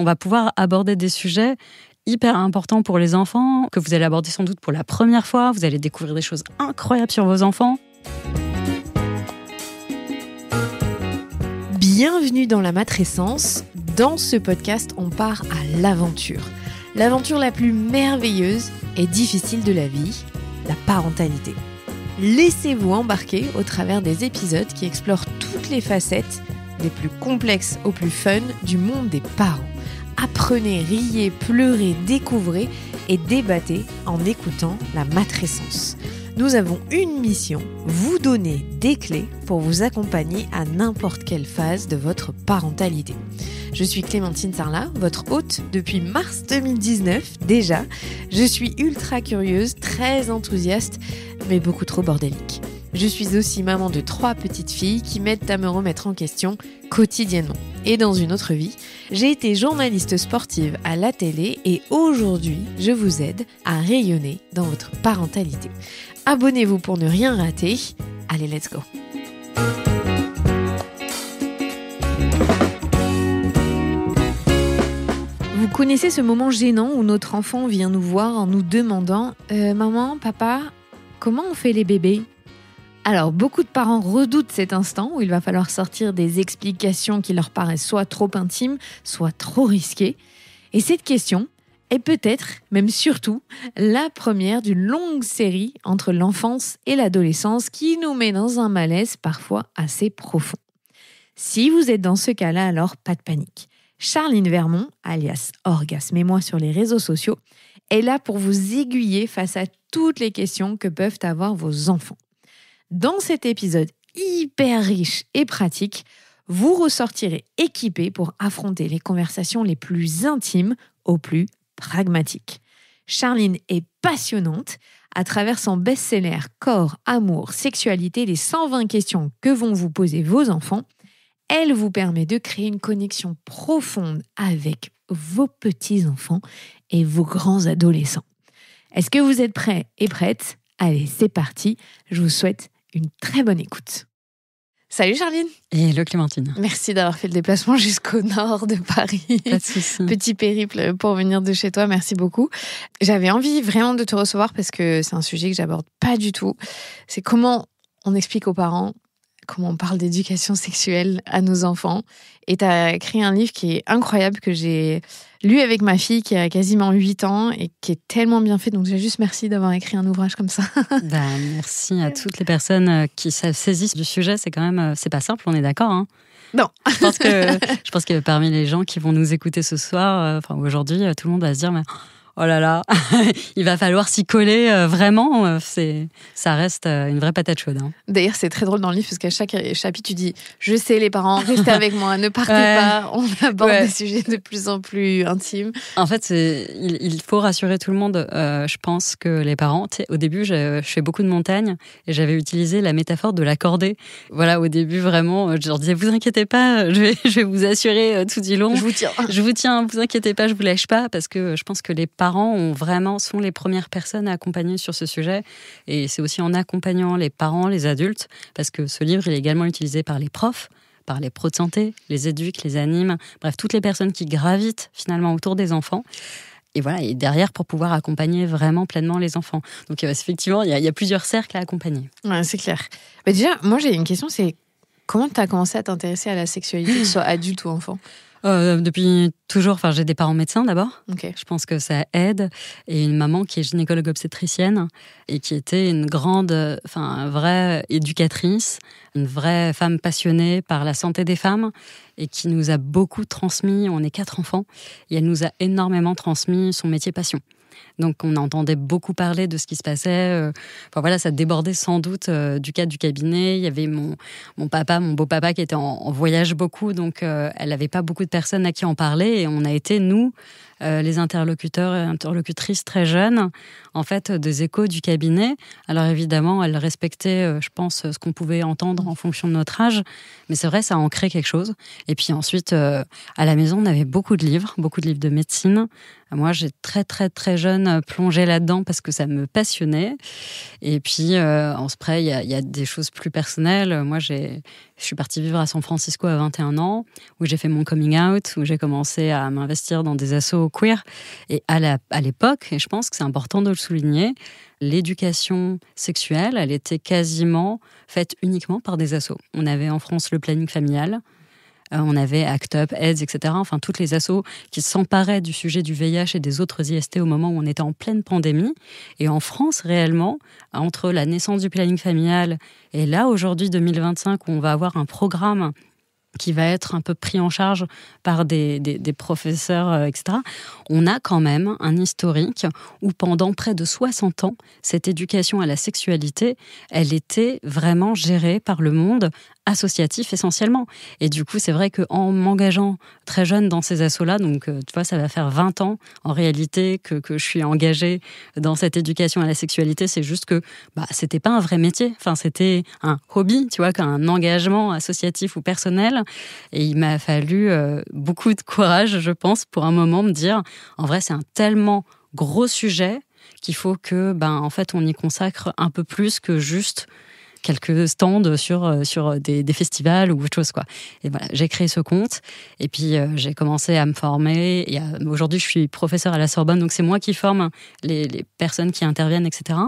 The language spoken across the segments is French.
On va pouvoir aborder des sujets hyper importants pour les enfants, que vous allez aborder sans doute pour la première fois. Vous allez découvrir des choses incroyables sur vos enfants. Bienvenue dans la matrescence. Dans ce podcast, on part à l'aventure. L'aventure la plus merveilleuse et difficile de la vie, la parentalité. Laissez-vous embarquer au travers des épisodes qui explorent toutes les facettes, des plus complexes aux plus fun, du monde des parents. Apprenez, riez, pleurez, découvrez et débattez en écoutant la matrescence. Nous avons une mission, vous donner des clés pour vous accompagner à n'importe quelle phase de votre parentalité. Je suis Clémentine Sarlat, votre hôte depuis mars 2019 déjà. Je suis ultra curieuse, très enthousiaste, mais beaucoup trop bordélique. Je suis aussi maman de 3 petites filles qui m'aident à me remettre en question quotidiennement. Et dans une autre vie, j'ai été journaliste sportive à la télé et aujourd'hui, je vous aide à rayonner dans votre parentalité. Abonnez-vous pour ne rien rater. Allez, let's go! Vous connaissez ce moment gênant où notre enfant vient nous voir en nous demandant « Maman, papa, comment on fait les bébés ?» Alors, beaucoup de parents redoutent cet instant où il va falloir sortir des explications qui leur paraissent soit trop intimes, soit trop risquées. Et cette question est peut-être, même surtout, la première d'une longue série entre l'enfance et l'adolescence qui nous met dans un malaise parfois assez profond. Si vous êtes dans ce cas-là, alors pas de panique. Charline Vermont, alias Orgasme et moi sur les réseaux sociaux, est là pour vous aiguiller face à toutes les questions que peuvent avoir vos enfants. Dans cet épisode hyper riche et pratique, vous ressortirez équipé pour affronter les conversations les plus intimes aux plus pragmatiques. Charline est passionnante. À travers son best-seller Corps, Amour, Sexualité, les 120 questions que vont vous poser vos enfants, elle vous permet de créer une connexion profonde avec vos petits-enfants et vos grands adolescents. Est-ce que vous êtes prêts et prêtes ? Allez, c'est parti. Je vous souhaite une très bonne écoute. Salut Charline. Hello Clémentine. Merci d'avoir fait le déplacement jusqu'au nord de Paris. Pas de souci. Petit périple pour venir de chez toi, merci beaucoup. J'avais envie vraiment de te recevoir parce que c'est un sujet que j'aborde pas du tout. C'est comment on explique aux parents, comment on parle d'éducation sexuelle à nos enfants. Et tu as écrit un livre qui est incroyable, que j'ai lu avec ma fille qui a quasiment 8 ans et qui est tellement bien fait. Donc, juste merci d'avoir écrit un ouvrage comme ça. Merci à toutes les personnes qui se saisissent du sujet. C'est quand même, c'est pas simple, on est d'accord, hein ? Non. Je pense que parmi les gens qui vont nous écouter ce soir, aujourd'hui, tout le monde va se dire, mais oh là là, il va falloir s'y coller vraiment. Ça reste une vraie patate chaude. Hein. D'ailleurs, c'est très drôle dans le livre parce qu'à chaque chapitre, tu dis « Je sais les parents, restez avec moi, ne partez pas. » On aborde des sujets de plus en plus intimes. En fait, il faut rassurer tout le monde. Je pense que les parents... Au début, je fais beaucoup de montagnes et j'avais utilisé la métaphore de la cordée. Voilà, au début, vraiment, je leur disais « Vous inquiétez pas, je vais vous assurer tout du long. Je vous tiens. Je vous tiens, vous inquiétez pas, je vous lâche pas. » Parce que je pense que les parents sont les premières personnes à accompagner sur ce sujet. Et c'est aussi en accompagnant les parents, les adultes, parce que ce livre il est également utilisé par les profs, par les pros de santé, les éduques, les animes, bref, toutes les personnes qui gravitent finalement autour des enfants. Et voilà, et derrière, pour pouvoir accompagner vraiment pleinement les enfants. Donc effectivement, il y a plusieurs cercles à accompagner. Ouais, c'est clair. Mais déjà, moi j'ai une question, c'est comment tu as commencé à t'intéresser à la sexualité, que ce soit adulte ou enfant ? Depuis toujours, j'ai des parents médecins d'abord. Okay. Je pense que ça aide. Et une maman qui est gynécologue obstétricienne et qui était une grande, vraie éducatrice, une vraie femme passionnée par la santé des femmes et qui nous a beaucoup transmis. On est 4 enfants et elle nous a énormément transmis son métier passion. Donc, on entendait beaucoup parler de ce qui se passait. Ça débordait sans doute du cadre du cabinet. Il y avait mon beau-papa qui était en voyage beaucoup. Donc, elle n'avait pas beaucoup de personnes à qui en parler. Et on a été, nous, les interlocuteurs et interlocutrices très jeunes, en fait, des échos du cabinet. Alors évidemment, elles respectaient, je pense, ce qu'on pouvait entendre en fonction de notre âge, mais c'est vrai, ça a ancré quelque chose. Et puis ensuite, à la maison, on avait beaucoup de livres de médecine. Moi, j'ai très, très, très jeune plongé là-dedans parce que ça me passionnait. Et puis, en spray, il y a des choses plus personnelles. Moi, je suis partie vivre à San Francisco à 21 ans, où j'ai fait mon coming out, où j'ai commencé à m'investir dans des assos queer. Et à l'époque, et je pense que c'est important de le souligner, l'éducation sexuelle, elle était quasiment faite uniquement par des assos. On avait en France le planning familial, on avait ACT UP, AIDS, etc. Enfin, toutes les assos qui s'emparaient du sujet du VIH et des autres IST au moment où on était en pleine pandémie. Et en France, réellement, entre la naissance du planning familial et là, aujourd'hui, 2025, où on va avoir un programme qui va être un peu pris en charge par des professeurs, etc., on a quand même un historique où pendant près de 60 ans, cette éducation à la sexualité, elle était vraiment gérée par le monde associatif essentiellement. Et du coup, c'est vrai qu'en m'engageant très jeune dans ces assos-là, donc tu vois, ça va faire 20 ans en réalité que je suis engagée dans cette éducation à la sexualité, c'est juste que c'était pas un vrai métier, enfin c'était un hobby, tu vois, qu'un engagement associatif ou personnel. Et il m'a fallu beaucoup de courage, je pense, pour un moment me dire, en vrai, c'est un tellement gros sujet qu'il faut que, en fait, on y consacre un peu plus que juste quelques stands sur des festivals ou autre chose, quoi. Et voilà, j'ai créé ce compte et puis j'ai commencé à me former. Et aujourd'hui, je suis professeure à la Sorbonne, donc c'est moi qui forme les personnes qui interviennent, etc.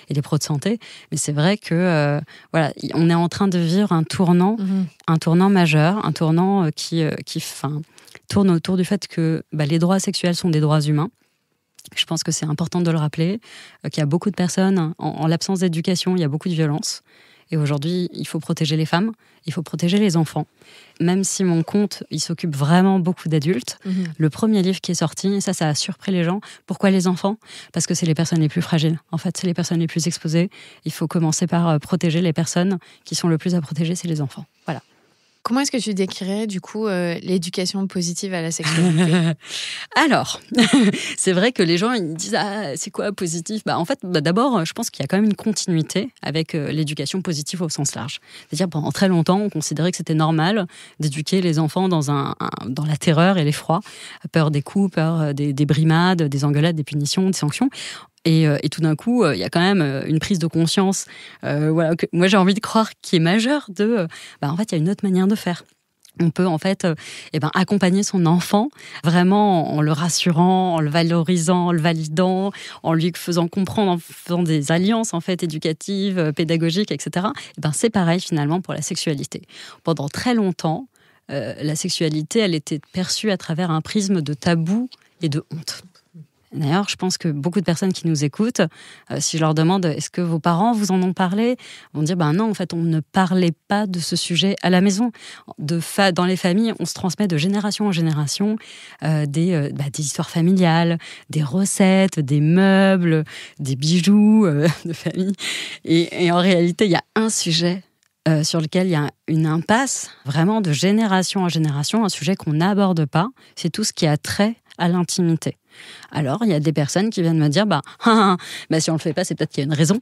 et les pros de santé. Mais c'est vrai que voilà, on est en train de vivre un tournant majeur, un tournant qui tourne autour du fait que les droits sexuels sont des droits humains. Je pense que c'est important de le rappeler, qu'il y a beaucoup de personnes, en l'absence d'éducation, il y a beaucoup de violence. Et aujourd'hui, il faut protéger les femmes, il faut protéger les enfants. Même si mon compte, il s'occupe vraiment beaucoup d'adultes, le premier livre qui est sorti, et ça a surpris les gens. Pourquoi les enfants ? Parce que c'est les personnes les plus fragiles. En fait, c'est les personnes les plus exposées. Il faut commencer par protéger les personnes qui sont le plus à protéger, c'est les enfants. Voilà. Comment est-ce que tu décrirais, du coup, l'éducation positive à la sexualité ? Alors, c'est vrai que les gens ils disent « Ah, c'est quoi positif ?» En fait, d'abord, je pense qu'il y a quand même une continuité avec l'éducation positive au sens large. C'est-à-dire, pendant très longtemps, on considérait que c'était normal d'éduquer les enfants dans la terreur et l'effroi, peur des coups, peur des brimades, des engueulades, des punitions, des sanctions. Et tout d'un coup, il y a quand même une prise de conscience, voilà, que moi j'ai envie de croire qui est majeure en fait, il y a une autre manière de faire. On peut en fait accompagner son enfant vraiment en le rassurant, en le valorisant, en le validant, en lui faisant comprendre, en faisant des alliances en fait éducatives, pédagogiques, etc. C'est pareil finalement pour la sexualité. Pendant très longtemps, la sexualité, elle était perçue à travers un prisme de tabou et de honte. D'ailleurs, je pense que beaucoup de personnes qui nous écoutent, si je leur demande « Est-ce que vos parents vous en ont parlé ?», vont dire « Non, en fait, on ne parlait pas de ce sujet à la maison. » Dans les familles, on se transmet de génération en génération des histoires familiales, des recettes, des meubles, des bijoux de famille. Et en réalité, il y a un sujet sur lequel il y a une impasse, vraiment de génération en génération, un sujet qu'on n'aborde pas, c'est tout ce qui a trait à l'intimité. Alors, il y a des personnes qui viennent me dire si on le fait pas, c'est peut-être qu'il y a une raison.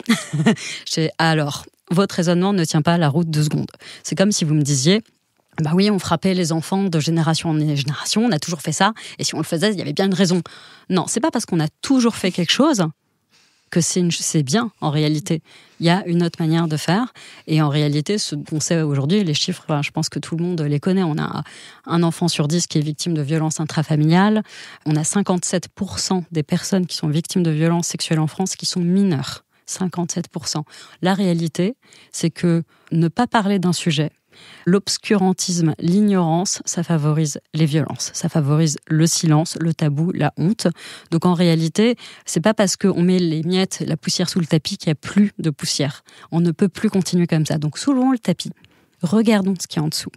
Alors, votre raisonnement ne tient pas la route 2 secondes. C'est comme si vous me disiez oui, on frappait les enfants de génération en génération, on a toujours fait ça, et si on le faisait, il y avait bien une raison. Non, c'est pas parce qu'on a toujours fait quelque chose que c'est bien, en réalité. Il y a une autre manière de faire. Et en réalité, ce qu'on sait aujourd'hui, les chiffres, je pense que tout le monde les connaît. On a un enfant sur 10 qui est victime de violences intrafamiliales. On a 57% des personnes qui sont victimes de violences sexuelles en France qui sont mineures. 57%. La réalité, c'est que ne pas parler d'un sujet, l'obscurantisme, l'ignorance, ça favorise les violences, ça favorise le silence, le tabou, la honte. Donc en réalité, c'est pas parce qu'on met les miettes, la poussière sous le tapis qu'il n'y a plus de poussière. On ne peut plus continuer comme ça. Donc soulevons le tapis, regardons ce qu'il y a en dessous.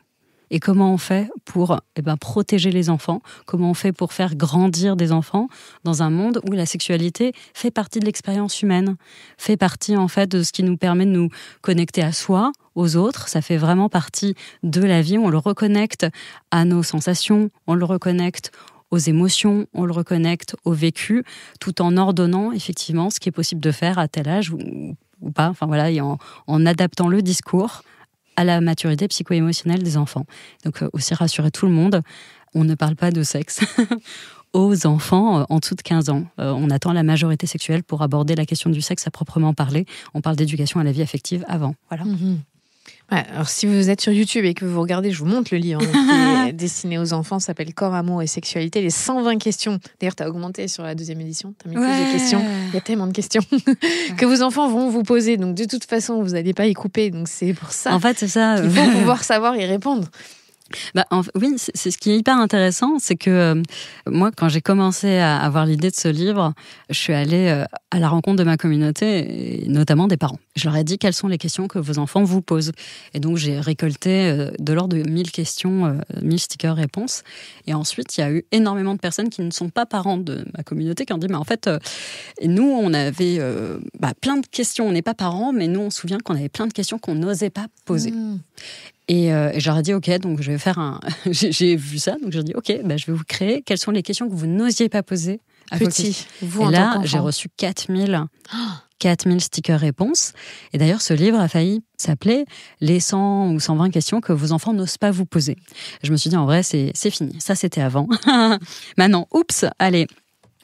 Et comment on fait pour protéger les enfants ? Comment on fait pour faire grandir des enfants dans un monde où la sexualité fait partie de l'expérience humaine, fait partie en fait de ce qui nous permet de nous connecter à soi, aux autres. Ça fait vraiment partie de la vie. On le reconnecte à nos sensations, on le reconnecte aux émotions, on le reconnecte au vécu, tout en ordonnant effectivement ce qui est possible de faire à tel âge ou pas. Enfin voilà, et en adaptant le discours à la maturité psycho-émotionnelle des enfants. Donc aussi rassurer tout le monde, on ne parle pas de sexe aux enfants en dessous de 15 ans. On attend la majorité sexuelle pour aborder la question du sexe à proprement parler. On parle d'éducation à la vie affective avant. Voilà. Ouais, alors si vous êtes sur YouTube et que vous regardez, je vous montre le livre qui est destiné aux enfants, ça s'appelle Corps, amour et sexualité, les 120 questions. D'ailleurs, tu as augmenté sur la 2e édition, tu as mis plus de questions. Il y a tellement de questions que vos enfants vont vous poser. Donc de toute façon, vous n'allez pas y couper. Donc c'est pour ça, en fait, c'est ça. qu'il faut pouvoir savoir y répondre. Oui, c'est ce qui est hyper intéressant, c'est que moi, quand j'ai commencé à avoir l'idée de ce livre, je suis allée à la rencontre de ma communauté, et notamment des parents. Je leur ai dit quelles sont les questions que vos enfants vous posent. Et donc, j'ai récolté de l'ordre de 1000 questions, 1000 stickers réponses. Et ensuite, il y a eu énormément de personnes qui ne sont pas parents de ma communauté qui ont dit, mais en fait, nous, on avait plein de questions. On n'est pas parents, mais nous, on se souvient qu'on avait plein de questions qu'on n'osait pas poser. Et j'aurais dit, OK, donc je vais faire j'ai vu ça, donc j'ai dit, OK, je vais vous créer. Quelles sont les questions que vous n'osiez pas poser à Petit, vous et en là, tant qu'enfant. j'ai reçu 4000 stickers réponses. Et d'ailleurs, ce livre a failli s'appeler les 100 ou 120 questions que vos enfants n'osent pas vous poser. Je me suis dit, en vrai, c'est fini. Ça, c'était avant. Maintenant, oups, allez.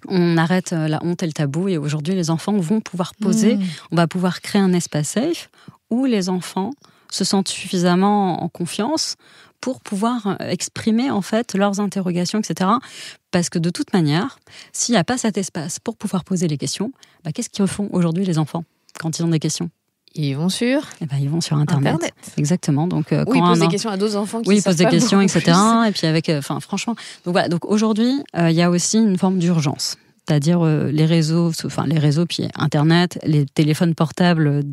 On arrête la honte et le tabou. Et aujourd'hui, les enfants vont pouvoir poser. On va pouvoir créer un espace safe où les enfants se sentent suffisamment en confiance pour pouvoir exprimer en fait leurs interrogations, etc. Parce que de toute manière, s'il n'y a pas cet espace pour pouvoir poser les questions, qu'est-ce qu'ils font aujourd'hui les enfants quand ils ont des questions ? Ils vont sur ils vont sur Internet. Exactement. Donc, ils posent des questions à d'autres enfants qui ils posent des questions, etc. Plus. Et puis avec, franchement, donc voilà. Donc aujourd'hui, il y a aussi une forme d'urgence. C'est-à-dire les réseaux, puis Internet, les téléphones portables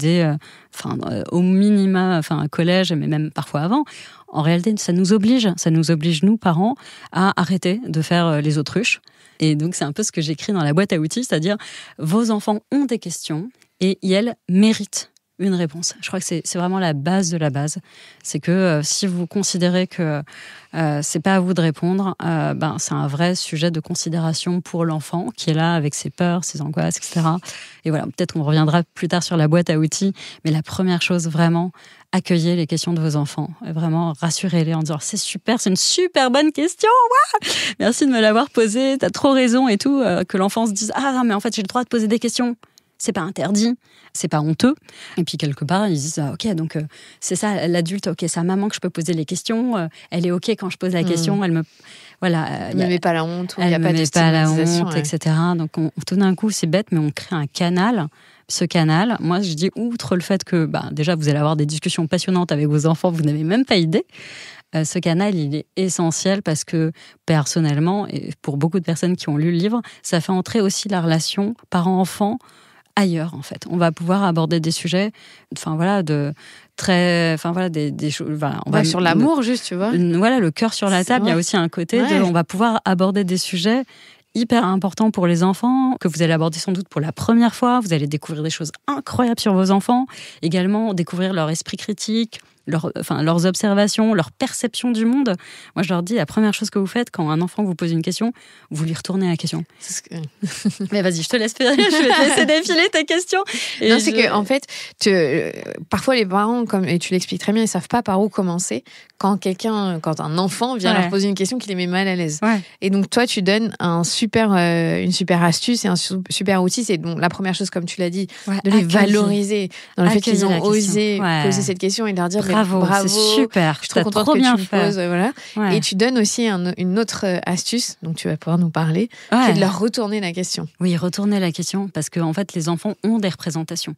au minima, collège, mais même parfois avant. En réalité, ça nous oblige, nous, parents, à arrêter de faire les autruches. Et donc, c'est un peu ce que j'écris dans la boîte à outils, c'est-à-dire vos enfants ont des questions et elles méritent une réponse. Je crois que c'est vraiment la base de la base. C'est que si vous considérez que c'est pas à vous de répondre, c'est un vrai sujet de considération pour l'enfant qui est là avec ses peurs, ses angoisses, etc. Et voilà, peut-être qu'on reviendra plus tard sur la boîte à outils, mais la première chose, vraiment, accueillez les questions de vos enfants. Et vraiment, rassurez-les en disant « C'est super, c'est une super bonne question, ouais, merci de me l'avoir posée, t'as trop raison » et tout, que l'enfant se dise « Ah, mais en fait, j'ai le droit de poser des questions ». C'est pas interdit, c'est pas honteux. Et puis quelque part, ils disent ok, donc c'est ça l'adulte, ok, c'est à maman que je peux poser les questions, elle est ok quand je pose la question, elle me met pas la honte, elle me met pas la honte, etc. Donc tout d'un coup, c'est bête, mais on crée un canal. Ce canal, moi je dis outre le fait que déjà vous allez avoir des discussions passionnantes avec vos enfants, vous n'avez même pas idée. Ce canal, il est essentiel parce que personnellement, et pour beaucoup de personnes qui ont lu le livre, ça fait entrer aussi la relation parent-enfant ailleurs, en fait. On va pouvoir aborder des sujets, des choses. Sur l'amour, juste, tu vois. Voilà, le cœur sur la table. Il y a aussi un côté on va pouvoir aborder des sujets hyper importants pour les enfants, que vous allez aborder sans doute pour la première fois. Vous allez découvrir des choses incroyables sur vos enfants. Également, découvrir leur esprit critique, leurs observations, leur perception du monde. Moi, je leur dis, la première chose que vous faites quand un enfant vous pose une question, vous lui retournez la question. Mais vas-y, je te laisse faire. Je vais te laisser défiler ta question. C'est que en fait, parfois les parents, et tu l'expliques très bien, ils savent pas par où commencer quand un enfant vient leur poser une question qui les met mal à l'aise. Ouais. Et donc toi, tu donnes une super astuce et un super outil. C'est donc la première chose, comme tu l'as dit, de les valoriser dans le fait qu'ils ont osé poser cette question et de leur dire bravo, c'est super. Je suis trop contente que tu me poses. Voilà. Ouais. Et tu donnes aussi une autre astuce, donc tu vas pouvoir nous parler, qui est de leur retourner la question. Oui, retourner la question, parce que en fait, les enfants ont des représentations.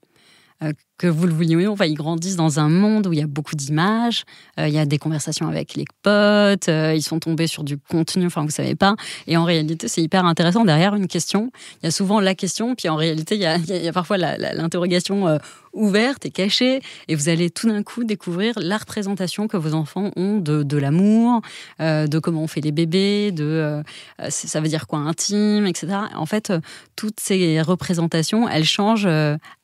Que vous le vouliez ou non, ils grandissent dans un monde où il y a beaucoup d'images, il y a des conversations avec les potes, ils sont tombés sur du contenu, vous savez pas. Et en réalité, c'est hyper intéressant. Derrière une question, il y a souvent la question, puis en réalité, il y a parfois l'interrogation ouverte et cachée, et vous allez tout d'un coup découvrir la représentation que vos enfants ont de l'amour, de comment on fait les bébés, ça veut dire quoi intime, etc. En fait, toutes ces représentations, elles changent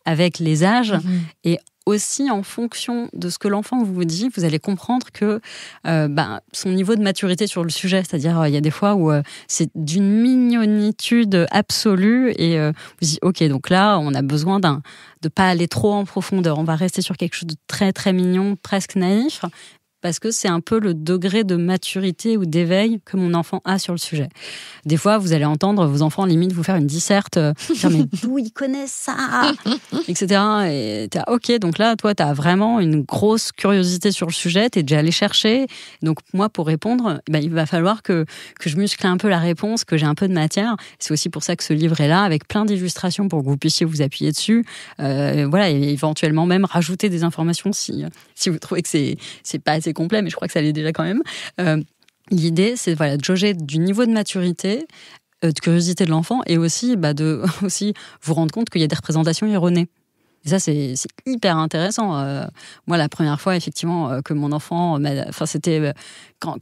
avec les âges, et aussi, en fonction de ce que l'enfant vous dit, vous allez comprendre que son niveau de maturité sur le sujet, c'est-à-dire il y a des fois où c'est d'une mignonitude absolue et vous dites ok, donc là on a besoin de pas aller trop en profondeur, on va rester sur quelque chose de très très mignon, presque naïf, parce que c'est un peu le degré de maturité ou d'éveil que mon enfant a sur le sujet. Des fois, vous allez entendre vos enfants limite vous faire une disserte, dire mais d'où ils connaissent ça, etc. Et t'es ok, donc là, toi, t'as vraiment une grosse curiosité sur le sujet, t'es déjà allé chercher. Donc moi, pour répondre, il va falloir que je muscle un peu la réponse, que j'ai un peu de matière. C'est aussi pour ça que ce livre est là, avec plein d'illustrations pour que vous puissiez vous appuyer dessus. Voilà, et éventuellement même rajouter des informations si vous trouvez que c'est pas assez complet, mais je crois que ça l'est déjà quand même. L'idée, c'est de jauger du niveau de maturité, de curiosité de l'enfant, et aussi de aussi vous rendre compte qu'il y a des représentations erronées. Et ça, c'est hyper intéressant. Moi, la première fois, effectivement, que mon enfant... c'était quand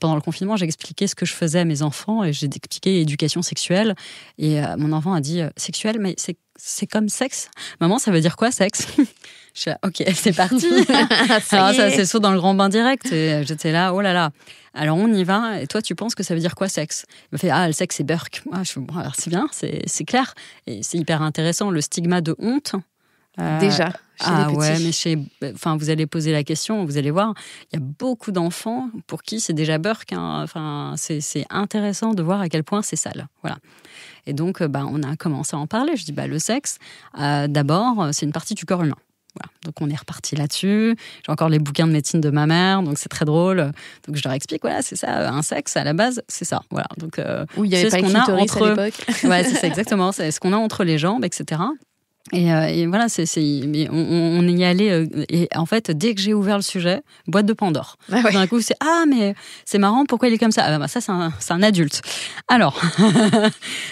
pendant le confinement, j'ai expliqué ce que je faisais à mes enfants, et j'ai expliqué éducation sexuelle. Et mon enfant a dit « Sexuelle, mais c'est comme sexe. Maman, ça veut dire quoi, sexe ?» Je suis là, ok, c'est parti. Alors ça, c'est saut dans le grand bain direct. Et j'étais là, oh là là. Alors on y va. Et toi, tu penses que ça veut dire quoi, sexe? Il me fait, le sexe, c'est Burke. Alors c'est bien, c'est clair. Et c'est hyper intéressant. Le stigma de honte. Déjà. Chez les petits. Ouais, mais vous allez poser la question, vous allez voir. Il y a beaucoup d'enfants pour qui c'est déjà Burke. C'est intéressant de voir à quel point c'est sale. Voilà. Et donc, on a commencé à en parler. Je dis, le sexe, d'abord, c'est une partie du corps humain. Voilà. Donc on est reparti là-dessus. J'ai encore les bouquins de médecine de ma mère, donc c'est très drôle. Donc je leur explique, voilà, c'est ça, un sexe à la base, c'est ça. Voilà. Donc où il n'y avait pas le clitoris à l'époque. Ouais, c'est ça exactement. C'est ce qu'on a entre les jambes, etc. Et voilà, mais on y allait. Et en fait, dès que j'ai ouvert le sujet, boîte de Pandore. Ah ouais. D'un coup, mais c'est marrant, pourquoi il est comme ça? Ça, c'est un adulte. Alors,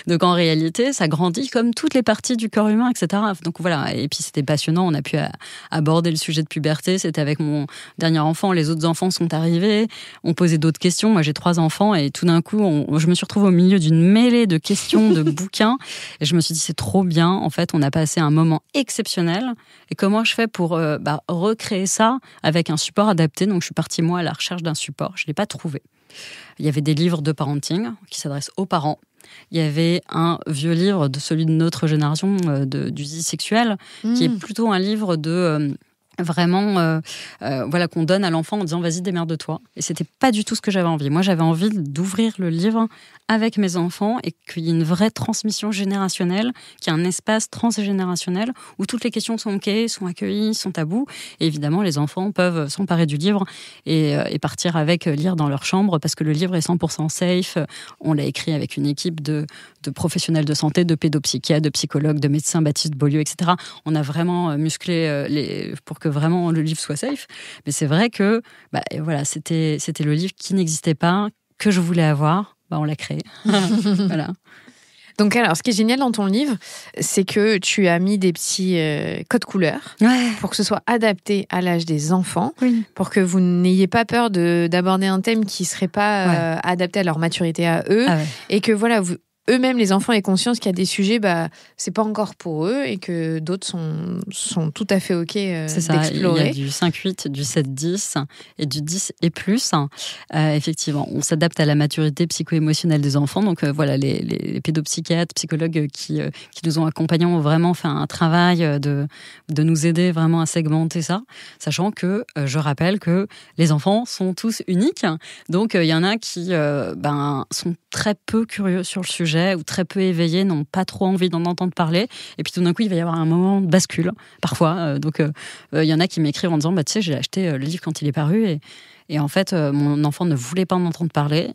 donc en réalité, ça grandit comme toutes les parties du corps humain, etc. Donc voilà, et puis c'était passionnant. On a pu aborder le sujet de puberté. C'était avec mon dernier enfant. Les autres enfants sont arrivés. On posait d'autres questions. Moi, j'ai 3 enfants et tout d'un coup, je me suis retrouvée au milieu d'une mêlée de questions, de bouquins. Et je me suis dit, c'est trop bien. En fait, on a passé un moment exceptionnel. Et comment je fais pour recréer ça avec un support adapté? Donc, je suis partie, moi, à la recherche d'un support. Je ne l'ai pas trouvé. Il y avait des livres de parenting qui s'adressent aux parents. Il y avait un vieux livre de celui de notre génération du zizi sexuel, qui est plutôt un livre de... vraiment qu'on donne à l'enfant en disant vas-y démerde-toi, et c'était pas du tout ce que j'avais envie. Moi j'avais envie d'ouvrir le livre avec mes enfants et qu'il y ait une vraie transmission générationnelle, qu'il y ait un espace transgénérationnel où toutes les questions sont ok, sont accueillies, sont tabous, et évidemment les enfants peuvent s'emparer du livre et partir avec, lire dans leur chambre, parce que le livre est 100% safe. On l'a écrit avec une équipe de professionnels de santé, de pédopsychiatres, de psychologues, de médecins, Baptiste Beaulieu, etc. On a vraiment musclé pour que vraiment le livre soit safe. Mais c'est vrai que c'était le livre qui n'existait pas, que je voulais avoir. On l'a créé. Voilà. Donc alors, ce qui est génial dans ton livre, c'est que tu as mis des petits codes couleurs pour que ce soit adapté à l'âge des enfants, pour que vous n'ayez pas peur d'aborder un thème qui ne serait pas adapté à leur maturité à eux, et que voilà, eux-mêmes, les enfants, aient conscience qu'il y a des sujets, c'est pas encore pour eux, et que d'autres sont tout à fait OK d'explorer. Il y a du 5-8, du 7-10 et du 10 et plus. Effectivement, on s'adapte à la maturité psycho-émotionnelle des enfants. Donc les pédopsychiatres, psychologues qui nous ont accompagnés ont vraiment fait un travail de nous aider vraiment à segmenter ça, sachant que je rappelle que les enfants sont tous uniques. Donc il y en a qui sont très peu curieux sur le sujet, ou très peu éveillés, n'ont pas trop envie d'en entendre parler, et puis tout d'un coup il va y avoir un moment de bascule parfois, donc il y en a qui m'écrivent en disant tu sais, j'ai acheté le livre quand il est paru, et en fait mon enfant ne voulait pas en entendre parler,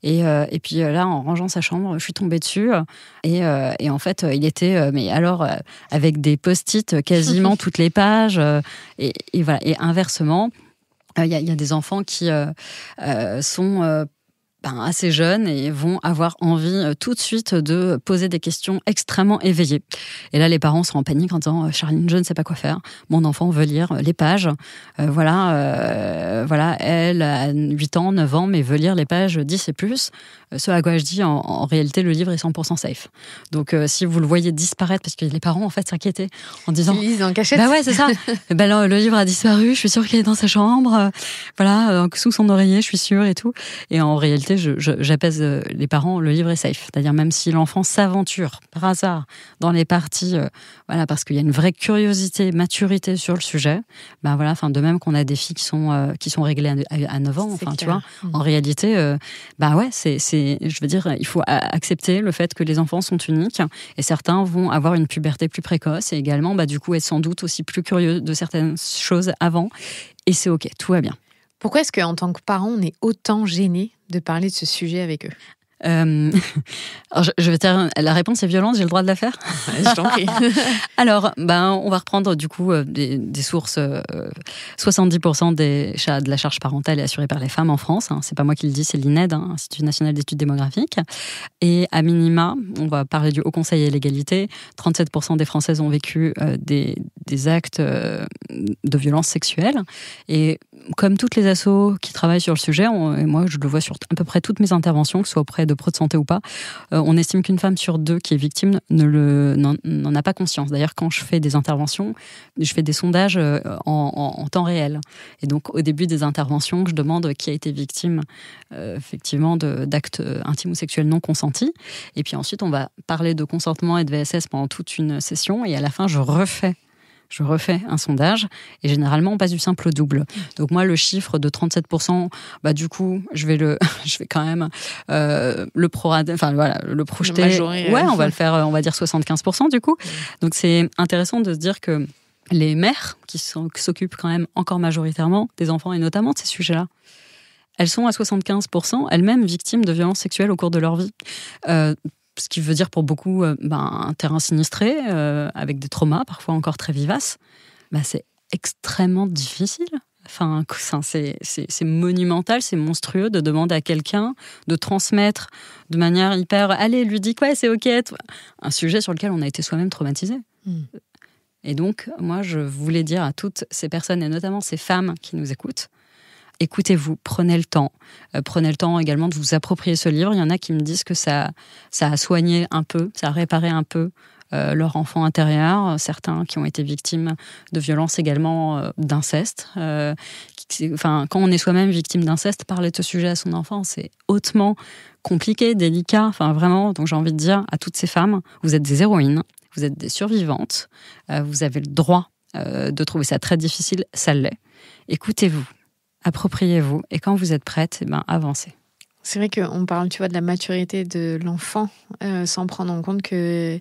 et puis là en rangeant sa chambre je suis tombée dessus, et en fait il était mais alors avec des post-it quasiment toutes les pages, et voilà. Et inversement il y a des enfants qui sont assez jeunes et vont avoir envie tout de suite de poser des questions extrêmement éveillées. Et là, les parents sont en panique en disant « Charline, je ne sais pas quoi faire. Mon enfant veut lire les pages. Voilà, elle a 8 ans, 9 ans, mais veut lire les pages 10 et plus. » Ce à quoi je dis, en réalité, le livre est 100% safe. Donc, si vous le voyez disparaître, parce que les parents, en fait, s'inquiétaient en disant... Ils lisent en cachette. Bah ouais, c'est ça. Le livre a disparu, je suis sûre qu'il est dans sa chambre, sous son oreiller, je suis sûre et tout. Et en réalité, j'apaise les parents, le livre est safe. C'est-à-dire, même si l'enfant s'aventure, par hasard, dans les parties, parce qu'il y a une vraie curiosité, maturité sur le sujet, de même qu'on a des filles qui sont réglées à 9 ans, tu vois. En réalité, je veux dire, il faut accepter le fait que les enfants sont uniques et certains vont avoir une puberté plus précoce et également, du coup, être sans doute aussi plus curieux de certaines choses avant. Et c'est OK, tout va bien. Pourquoi est-ce qu'en tant que parent, on est autant gêné de parler de ce sujet avec eux ? Alors je vais te dire, la réponse est violente, j'ai le droit de la faire. Je t'en prie. Alors, on va reprendre du coup des sources. 70% de la charge parentale est assurée par les femmes en France. C'est pas moi qui le dis, c'est l'INED, Institut national d'études démographiques. Et à minima, on va parler du Haut Conseil à l'égalité. 37% des Françaises ont vécu des actes de violence sexuelle. Et comme toutes les assos qui travaillent sur le sujet, et moi je le vois sur à peu près toutes mes interventions, que ce soit auprès de pro de santé ou pas, on estime qu'une femme sur 2 qui est victime n'en a pas conscience. D'ailleurs, quand je fais des interventions, je fais des sondages en temps réel. Et donc, au début des interventions, je demande qui a été victime effectivement d'actes intimes ou sexuels non consentis. Et puis ensuite, on va parler de consentement et de VSS pendant toute une session. Et à la fin, je refais un sondage et généralement on passe du simple au double. Donc moi le chiffre de 37%, du coup je vais quand même le projeter. On va le faire, on va dire 75% du coup. Donc c'est intéressant de se dire que les mères qui s'occupent quand même encore majoritairement des enfants et notamment de ces sujets-là, elles sont à 75% elles-mêmes victimes de violences sexuelles au cours de leur vie. Ce qui veut dire pour beaucoup un terrain sinistré, avec des traumas parfois encore très vivaces, c'est extrêmement difficile. C'est monumental, c'est monstrueux de demander à quelqu'un de transmettre de manière hyper... Allez, lui dis quoi, c'est OK. Un sujet sur lequel on a été soi-même traumatisé. Et donc, moi, je voulais dire à toutes ces personnes, et notamment ces femmes qui nous écoutent, écoutez-vous, prenez le temps. Prenez le temps également de vous approprier ce livre. Il y en a qui me disent que ça a soigné un peu, ça a réparé un peu leur enfant intérieur. Certains qui ont été victimes de violences également, d'inceste. Quand on est soi-même victime d'inceste, parler de ce sujet à son enfant, c'est hautement compliqué, délicat. Vraiment, donc j'ai envie de dire à toutes ces femmes, vous êtes des héroïnes, vous êtes des survivantes, vous avez le droit de trouver ça très difficile, ça l'est. Écoutez-vous. Appropriez-vous et quand vous êtes prête, avancez. C'est vrai qu'on parle, tu vois, de la maturité de l'enfant sans prendre en compte que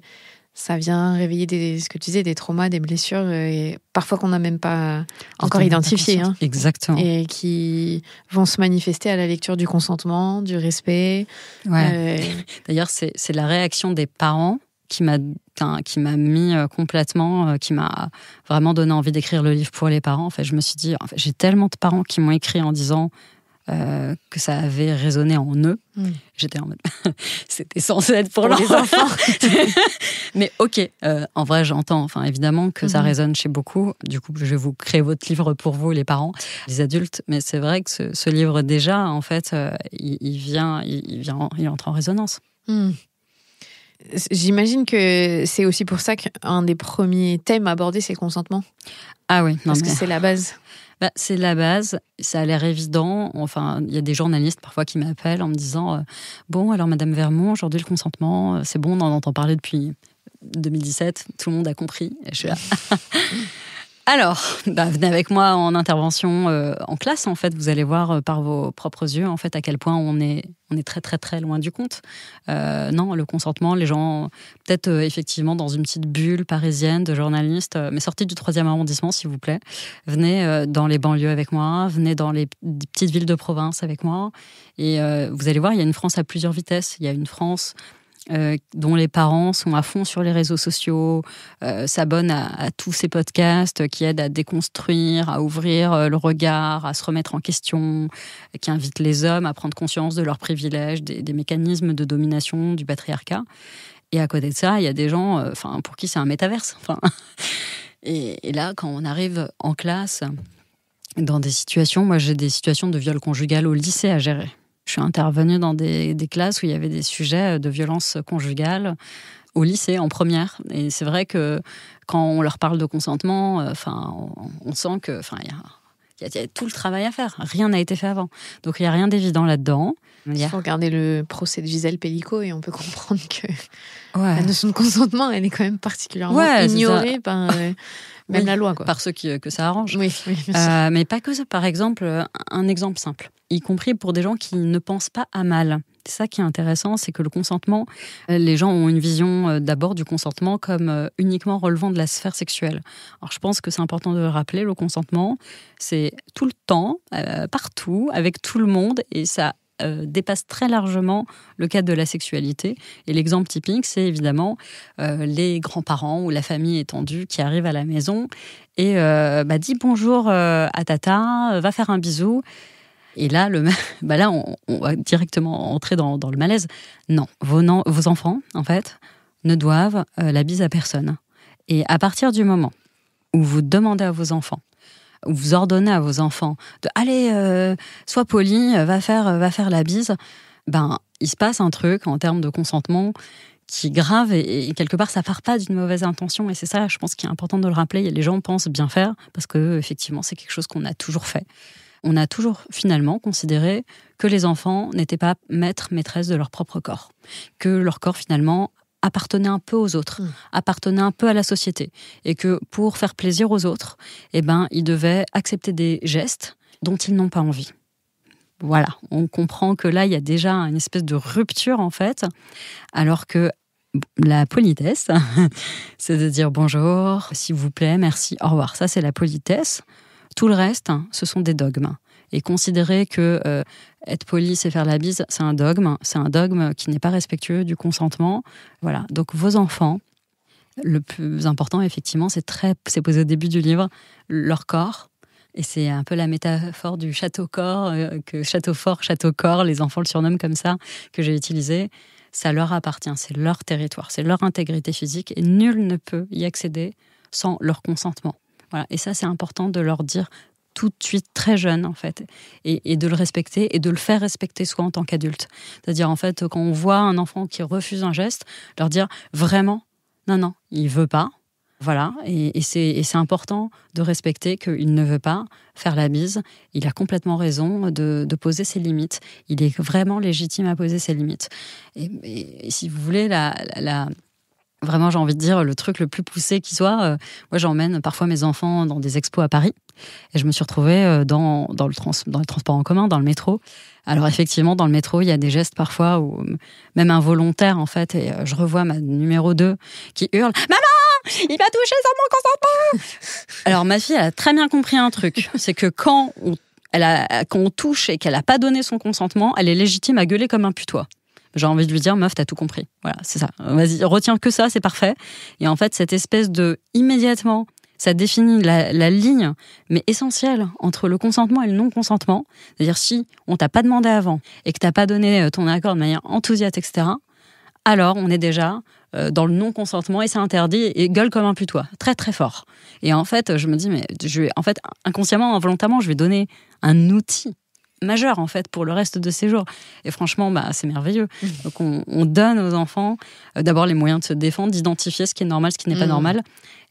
ça vient réveiller ce que tu disais, des traumas, des blessures, et parfois qu'on n'a même pas encore identifiées. Exactement. Et qui vont se manifester à la lecture du consentement, du respect. Ouais. D'ailleurs, c'est la réaction des parents qui m'a mis complètement, qui m'a vraiment donné envie d'écrire le livre pour les parents. Je me suis dit, j'ai tellement de parents qui m'ont écrit en disant que ça avait résonné en eux. J'étais en mode, c'était censé être pour les enfants. Mais OK, en vrai, j'entends, évidemment que ça résonne chez beaucoup. Du coup, je vais vous créer votre livre pour vous, les parents, les adultes. Mais c'est vrai que ce livre, déjà, en fait, il entre en résonance. J'imagine que c'est aussi pour ça qu'un des premiers thèmes abordés, c'est le consentement. Ah oui. Parce que c'est la base. C'est la base, ça a l'air évident. Il y a des journalistes parfois qui m'appellent en me disant bon, alors Madame Vermont, aujourd'hui le consentement, c'est bon, on en entend parler depuis 2017, tout le monde a compris. Et je suis là. Alors, venez avec moi en intervention en classe, en fait. Vous allez voir par vos propres yeux, en fait, à quel point on est très, très, très loin du compte. Non, le consentement, les gens, peut-être effectivement dans une petite bulle parisienne de journalistes, mais sortez du 3e arrondissement, s'il vous plaît. Venez dans les banlieues avec moi, venez dans les petites villes de province avec moi. Et vous allez voir, il y a une France à plusieurs vitesses. Il y a une France dont les parents sont à fond sur les réseaux sociaux, s'abonnent à tous ces podcasts qui aident à déconstruire, à ouvrir le regard, à se remettre en question, qui invitent les hommes à prendre conscience de leurs privilèges, des mécanismes de domination du patriarcat. Et à côté de ça, il y a des gens pour qui c'est un métaverse. Et là, quand on arrive en classe, dans des situations, moi j'ai des situations de viol conjugal au lycée à gérer. Je suis intervenue dans des classes où il y avait des sujets de violence conjugale au lycée, en première. Et c'est vrai que quand on leur parle de consentement, on sent que il y a tout le travail à faire. Rien n'a été fait avant. Donc, il n'y a rien d'évident là-dedans. Il faut regarder le procès de Gisèle Pellicot et on peut comprendre que la notion de consentement, elle est quand même particulièrement ignorée par même la loi. Par ceux que ça arrange. Oui, bien sûr. Mais pas que ça. Par exemple, un exemple simple, y compris pour des gens qui ne pensent pas à mal. C'est ça qui est intéressant, c'est que le consentement, les gens ont une vision d'abord du consentement comme uniquement relevant de la sphère sexuelle. Alors je pense que c'est important de le rappeler, le consentement, c'est tout le temps, partout, avec tout le monde, et ça dépasse très largement le cadre de la sexualité. Et l'exemple typique, c'est évidemment les grands-parents ou la famille étendue qui arrivent à la maison et dit bonjour à tata, va faire un bisou. Et là, là on va directement entrer dans le malaise. Non, vos enfants, en fait, ne doivent la bise à personne. Et à partir du moment où vous demandez à vos enfants, où vous ordonnez à vos enfants de « Allez, sois poli, va faire la bise », il se passe un truc en termes de consentement qui est grave et quelque part, ça part pas d'une mauvaise intention. Et c'est ça, je pense, qui est important de le rappeler. Les gens pensent bien faire parce que effectivement, c'est quelque chose qu'on a toujours fait. On a toujours finalement considéré que les enfants n'étaient pas maîtres, maîtresses de leur propre corps. Que leur corps finalement appartenait un peu aux autres, appartenait un peu à la société. Et que pour faire plaisir aux autres, ils devaient accepter des gestes dont ils n'ont pas envie. Voilà, on comprend que là, il y a déjà une espèce de rupture en fait, alors que la politesse, c'est de dire bonjour, s'il vous plaît, merci, au revoir. Ça, c'est la politesse. Tout le reste, ce sont des dogmes. Et considérer que être poli, c'est faire la bise, c'est un dogme. C'est un dogme qui n'est pas respectueux du consentement. Voilà. Donc, vos enfants, le plus important, effectivement, c'est posé au début du livre, leur corps. Et c'est un peu la métaphore du château-corps, que château fort, château-corps, les enfants le surnomment comme ça, que j'ai utilisé. Ça leur appartient, c'est leur territoire, c'est leur intégrité physique et nul ne peut y accéder sans leur consentement. Voilà. Et ça, c'est important de leur dire tout de suite, très jeune, en fait, et de le respecter et de le faire respecter soi en tant qu'adulte. C'est-à-dire, en fait, quand on voit un enfant qui refuse un geste, leur dire vraiment, non, il veut pas. Voilà, et c'est important de respecter qu'il ne veut pas faire la bise. Il a complètement raison de poser ses limites. Il est vraiment légitime à poser ses limites. Et si vous voulez, vraiment, j'ai envie de dire, le truc le plus poussé qui soit, moi j'emmène parfois mes enfants dans des expos à Paris, et je me suis retrouvée dans les transports en commun, dans le métro. Alors effectivement, dans le métro, il y a des gestes parfois, même involontaires en fait, et je revois ma numéro 2 qui hurle « Maman, il m'a touché sans mon consentement !» Alors ma fille, elle a très bien compris un truc, c'est que quand on touche et qu'elle n'a pas donné son consentement, elle est légitime à gueuler comme un putois. J'ai envie de lui dire, meuf, t'as tout compris. Voilà, c'est ça. Vas-y, retiens que ça, c'est parfait. Et en fait, cette espèce immédiatement, ça définit la ligne, mais essentielle, entre le consentement et le non-consentement. C'est-à-dire, si on t'a pas demandé avant et que t'as pas donné ton accord de manière enthousiaste, etc., alors on est déjà dans le non-consentement et c'est interdit et gueule comme un putois. Très, très fort. Et en fait, je me dis, mais inconsciemment, involontairement, je vais donner un outil majeur en fait pour le reste de ses jours, et franchement c'est merveilleux. Donc on donne aux enfants d'abord les moyens de se défendre, d'identifier ce qui est normal, ce qui n'est pas normal,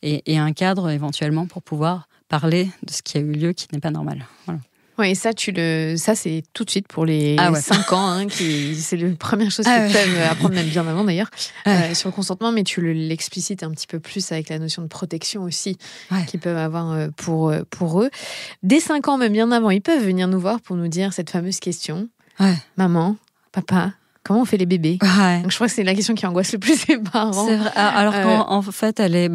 et un cadre éventuellement pour pouvoir parler de ce qui a eu lieu qui n'est pas normal. Voilà. Oui, ça c'est tout de suite pour les 5 ans, c'est la première chose qu'ils peuvent apprendre, même bien avant d'ailleurs, sur le consentement, mais tu l'explicites un petit peu plus avec la notion de protection aussi qu'ils peuvent avoir pour eux. Dès 5 ans, même bien avant, ils peuvent venir nous voir pour nous dire cette fameuse question. Maman, papa, Comment on fait les bébés? Ouais. Donc, je crois que c'est la question qui angoisse le plus les parents. C'est vrai. Alors qu'en fait, elle est.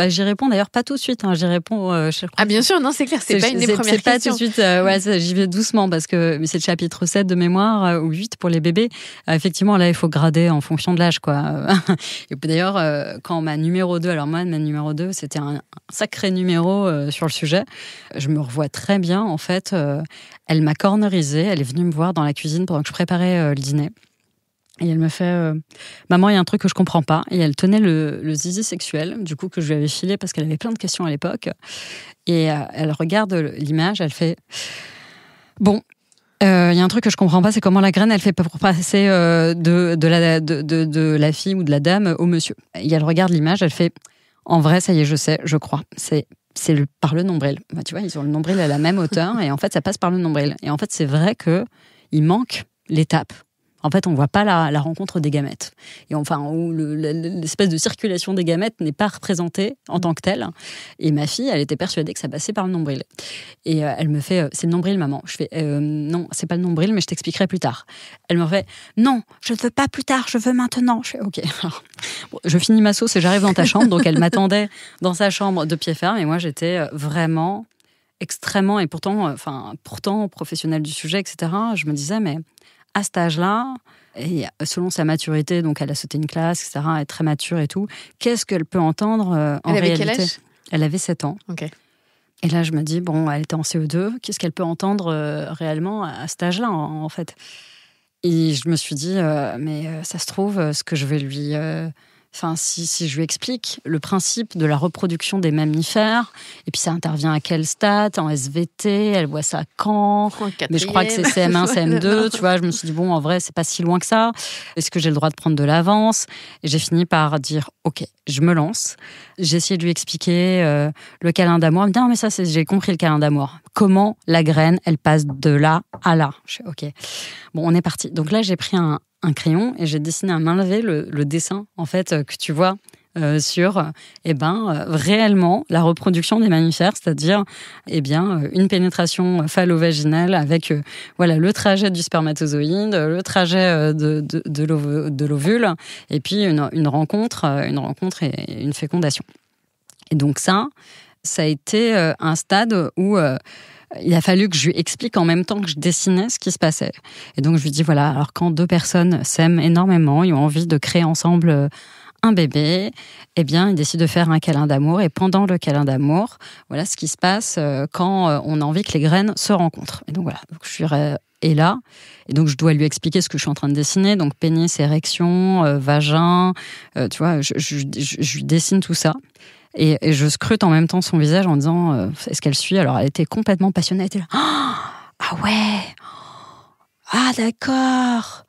J'y réponds d'ailleurs pas tout de suite. J'y réponds. Bien sûr, non, c'est clair. C'est pas une des premières questions. C'est pas tout de suite. J'y vais doucement parce que c'est le chapitre 7 de mémoire ou 8 pour les bébés. Effectivement, là, il faut grader en fonction de l'âge, quoi. Et d'ailleurs, quand ma numéro 2, alors moi, ma numéro 2, c'était un sacré numéro sur le sujet. Je me revois très bien. En fait, elle m'a cornerisée. Elle est venue me voir dans la cuisine pendant que je préparais le dîner. Et elle me fait maman, il y a un truc que je comprends pas. Et elle tenait le zizi sexuel, du coup, que je lui avais filé parce qu'elle avait plein de questions à l'époque. Et elle regarde l'image, elle fait bon, il y a un truc que je comprends pas, c'est comment la graine elle fait pour passer de la fille ou de la dame au monsieur. Et elle regarde l'image, elle fait en vrai, ça y est, je sais, je crois. C'est par le nombril. Bah, tu vois, ils ont le nombril à la même hauteur et en fait, ça passe par le nombril. Et en fait, c'est vrai que il manque l'étape. En fait, on ne voit pas la rencontre des gamètes. Et enfin, où l'espèce de circulation des gamètes n'est pas représentée en tant que telle. Et ma fille, elle était persuadée que ça passait par le nombril. Et elle me fait c'est le nombril, maman. Je fais non, c'est pas le nombril, mais je t'expliquerai plus tard. Elle me fait non, je ne veux pas plus tard, je veux maintenant. Je fais ok. Alors, bon, je finis ma sauce et j'arrive dans ta chambre. Donc elle m'attendait dans sa chambre de pied ferme. Et moi, j'étais vraiment extrêmement, et pourtant professionnelle du sujet, etc. Je me disais, mais à cet âge-là, et selon sa maturité, donc elle a sauté une classe, etc., elle est très mature et tout, qu'est-ce qu'elle peut entendre en réalité? Elle avait quel âge? Elle avait 7 ans. Okay. Et là, je me dis, bon, elle était en CE2, qu'est-ce qu'elle peut entendre réellement à cet âge-là, en fait? Et je me suis dit, mais ça se trouve, ce que je vais lui... si je lui explique le principe de la reproduction des mammifères, et puis ça intervient à quel stade, en SVT, elle voit ça quand, mais je crois que c'est CM1, CM2, tu vois, je me suis dit, bon, en vrai, c'est pas si loin que ça, est-ce que j'ai le droit de prendre de l'avance? Et j'ai fini par dire, ok, je me lance. J'ai essayé de lui expliquer le câlin d'amour. Elle me dit, non, mais ça, j'ai compris le câlin d'amour. Comment la graine, elle passe de là à là. Je fais, ok, bon, on est parti. Donc là, j'ai pris un crayon et j'ai dessiné à main levée le dessin en fait que tu vois sur réellement la reproduction des mammifères, c'est-à-dire une pénétration phallo-vaginale avec le trajet du spermatozoïde, le trajet de l'ovule et puis une rencontre et une fécondation. Et donc ça a été un stade où il a fallu que je lui explique en même temps que je dessinais ce qui se passait. Et donc, je lui dis, voilà, alors quand deux personnes s'aiment énormément, ils ont envie de créer ensemble un bébé, ils décident de faire un câlin d'amour. Et pendant le câlin d'amour, voilà ce qui se passe quand on a envie que les graines se rencontrent. Et donc, voilà, donc, je suis là. Et donc, je dois lui expliquer ce que je suis en train de dessiner. Donc, pénis, érection, vagin, tu vois, je lui dessine tout ça. Et je scrute en même temps son visage en disant est-ce qu'elle suit? Alors elle était complètement passionnée, elle était là ah ouais, ah d'accord.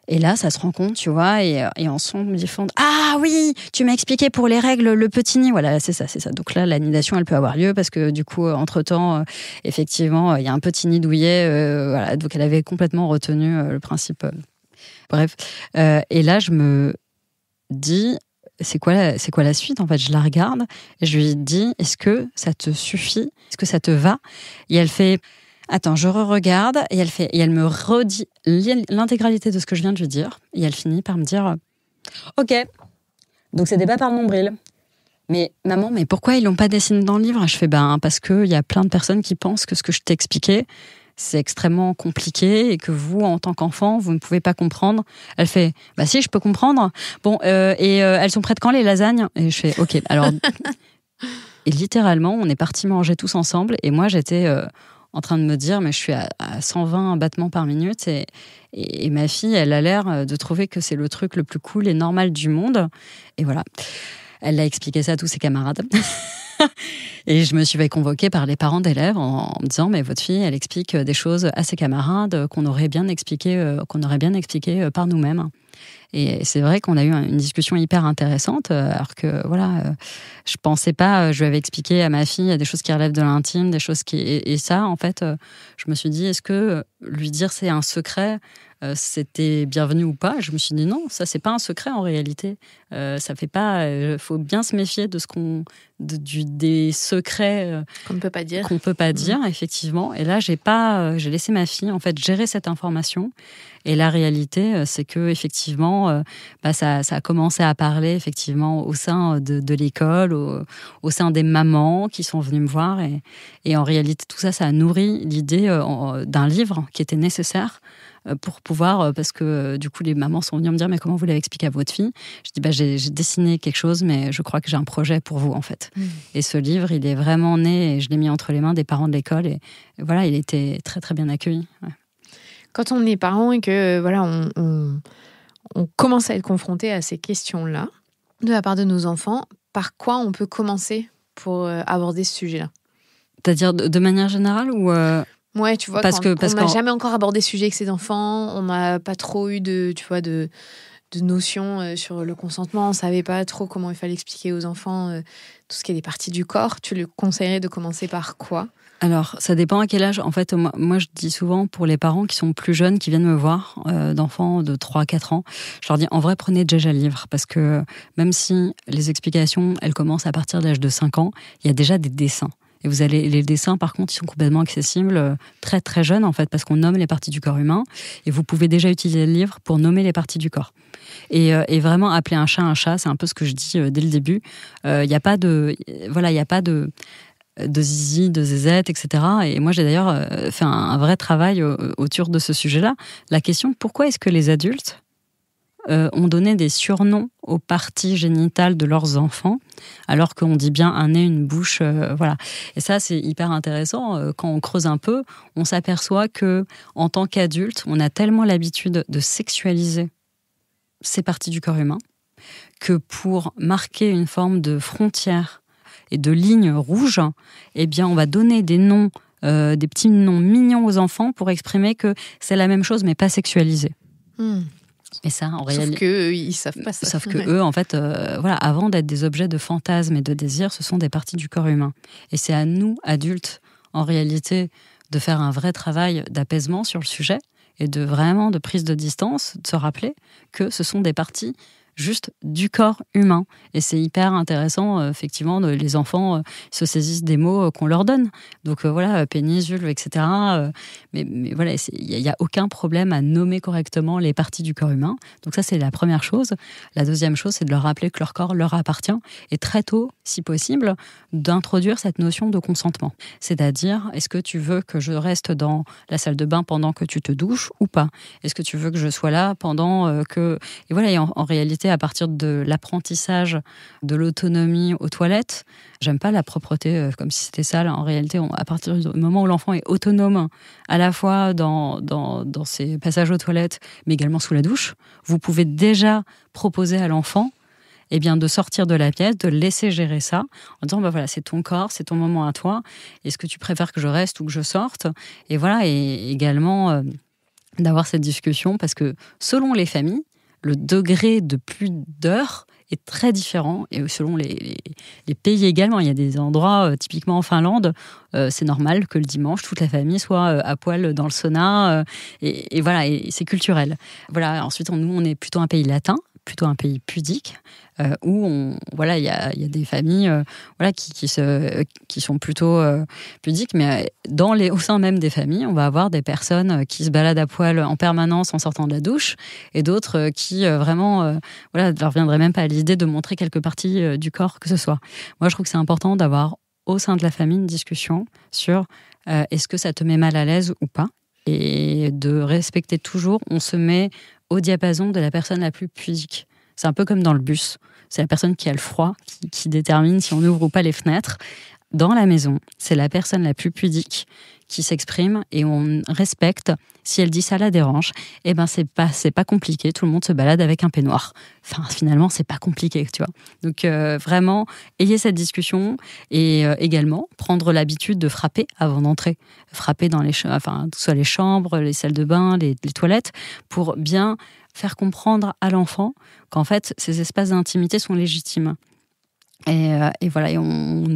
Et là ça se rend compte, tu vois, et ensemble ils font ah oui, tu m'as expliqué pour les règles le petit nid, voilà, c'est ça. Donc là l'anidation elle peut avoir lieu parce que du coup entre temps effectivement il y a un petit nid douillet, voilà, donc elle avait complètement retenu le principe. Bref, et là je me dis c'est quoi la suite? En fait, je la regarde et je lui dis, est-ce que ça te suffit? Est-ce que ça te va? Et elle fait, attends, je re-regarde et elle me redit l'intégralité de ce que je viens de lui dire. Et elle finit par me dire, ok, donc c'était pas par le nombril. Mais maman, mais pourquoi ils l'ont pas dessiné dans le livre? Je fais, parce qu'il y a plein de personnes qui pensent que ce que je t'ai expliqué, c'est extrêmement compliqué et que vous, en tant qu'enfant, vous ne pouvez pas comprendre. Elle fait, si, je peux comprendre. Bon, elles sont prêtes quand, les lasagnes? Et je fais, ok. Alors, et littéralement, on est partis manger tous ensemble. Et moi, j'étais en train de me dire, mais je suis à 120 battements par minute. Et ma fille, elle a l'air de trouver que c'est le truc le plus cool et normal du monde. Et voilà. Elle a expliqué ça à tous ses camarades. Et je me suis fait convoquer par les parents d'élèves en me disant, mais votre fille, elle explique des choses à ses camarades qu'on aurait bien expliqué par nous-mêmes. Et c'est vrai qu'on a eu une discussion hyper intéressante, alors que voilà, je pensais pas, je lui avais expliqué à ma fille des choses qui relèvent de l'intime, des choses qui... Et ça, en fait, je me suis dit, est-ce que lui dire c'est un secret, c'était bienvenu ou pas. Je me suis dit non, ça c'est pas un secret en réalité. Ça fait pas. Faut bien se méfier de des secrets qu'on ne peut pas dire. Qu'on peut pas dire, effectivement. Et là, j'ai laissé ma fille en fait gérer cette information. Et la réalité, c'est que effectivement, ça a commencé à parler effectivement au sein de l'école, au sein des mamans qui sont venues me voir. Et en réalité, tout ça, ça a nourri l'idée d'un livre qui était nécessaire pour pouvoir, parce que du coup les mamans sont venues me dire mais comment vous l'avez expliqué à votre fille. Je dis j'ai dessiné quelque chose, mais je crois que j'ai un projet pour vous en fait. Et ce livre, il est vraiment né et je l'ai mis entre les mains des parents de l'école et voilà, il était très très bien accueilli. Ouais. Quand on est parent et que voilà, on commence à être confronté à ces questions-là de la part de nos enfants, par quoi on peut commencer pour aborder ce sujet-là? C'est-à-dire de manière générale ou Ouais, tu vois, on n'a jamais encore abordé ce sujet avec ses enfants, on n'a pas trop eu de notions sur le consentement, on ne savait pas trop comment il fallait expliquer aux enfants tout ce qui est des parties du corps. Tu le conseillerais de commencer par quoi? Alors, ça dépend à quel âge. En fait, moi, je dis souvent pour les parents qui sont plus jeunes, qui viennent me voir, d'enfants de 3-4 ans, je leur dis, en vrai, prenez déjà le livre. Parce que même si les explications, elles commencent à partir de l'âge de 5 ans, il y a déjà des dessins. Et les dessins, par contre, ils sont complètement accessibles très très jeunes, en fait, parce qu'on nomme les parties du corps humain. Et vous pouvez déjà utiliser le livre pour nommer les parties du corps. Et vraiment, appeler un chat, c'est un peu ce que je dis dès le début. Il n'y a pas de zizi, de zézette, etc. Et moi, j'ai d'ailleurs fait un vrai travail autour de ce sujet-là. La question, pourquoi est-ce que les adultes ont donné des surnoms aux parties génitales de leurs enfants, alors qu'on dit bien un nez, une bouche, voilà. Et ça, c'est hyper intéressant. Quand on creuse un peu, on s'aperçoit que, en tant qu'adulte, on a tellement l'habitude de sexualiser ces parties du corps humain que pour marquer une forme de frontière et de ligne rouge, eh bien, on va donner des noms, des petits noms mignons aux enfants pour exprimer que c'est la même chose, mais pas sexualisé. Et ça, en réalité, sauf qu'eux, ils savent pas ça. Sauf que eux, en fait, avant d'être des objets de fantasme et de désir, ce sont des parties du corps humain. Et c'est à nous, adultes, en réalité, de faire un vrai travail d'apaisement sur le sujet et de prise de distance, de se rappeler que ce sont des parties juste du corps humain. Et c'est hyper intéressant, effectivement, les enfants se saisissent des mots qu'on leur donne. Donc voilà, pénis, vulve, etc. Mais voilà, il n'y a aucun problème à nommer correctement les parties du corps humain. Donc ça, c'est la première chose. La deuxième chose, c'est de leur rappeler que leur corps leur appartient. Et très tôt, si possible, d'introduire cette notion de consentement. C'est-à-dire, est-ce que tu veux que je reste dans la salle de bain pendant que tu te douches ou pas? Est-ce que tu veux que je sois là pendant que... Et voilà, et en réalité, à partir de l'apprentissage de l'autonomie aux toilettes, j'aime pas la propreté comme si c'était sale. En réalité, à partir du moment où l'enfant est autonome, à la fois dans ses passages aux toilettes, mais également sous la douche, vous pouvez déjà proposer à l'enfant de sortir de la pièce, de laisser gérer ça, en disant voilà, c'est ton corps, c'est ton moment à toi. Est-ce que tu préfères que je reste ou que je sorte? Et voilà, et également d'avoir cette discussion, parce que selon les familles, le degré de pudeur est très différent, et selon les pays également. Il y a des endroits, typiquement en Finlande, c'est normal que le dimanche, toute la famille soit à poil dans le sauna, et voilà, et c'est culturel. Voilà. Ensuite, nous, on est plutôt un pays latin, plutôt un pays pudique, où il y a des familles qui sont plutôt pudiques, mais au sein même des familles, on va avoir des personnes qui se baladent à poil en permanence en sortant de la douche, et d'autres qui vraiment leur viendraient même pas à l'idée de montrer quelques parties du corps que ce soit. Moi, je trouve que c'est important d'avoir au sein de la famille une discussion sur est-ce que ça te met mal à l'aise ou pas, et de respecter toujours, on se met au diapason de la personne la plus pudique. C'est un peu comme dans le bus. C'est la personne qui a le froid qui détermine si on ouvre ou pas les fenêtres. Dans la maison, c'est la personne la plus pudique qui s'exprime, et on respecte. Si elle dit ça la dérange, c'est pas compliqué. Tout le monde se balade avec un peignoir. Enfin, finalement, c'est pas compliqué, tu vois. Donc vraiment, ayez cette discussion, et également prendre l'habitude de frapper avant d'entrer. Frapper dans que ce soit les chambres, les salles de bain, les toilettes, pour bien faire comprendre à l'enfant qu'en fait, ces espaces d'intimité sont légitimes. Et voilà, et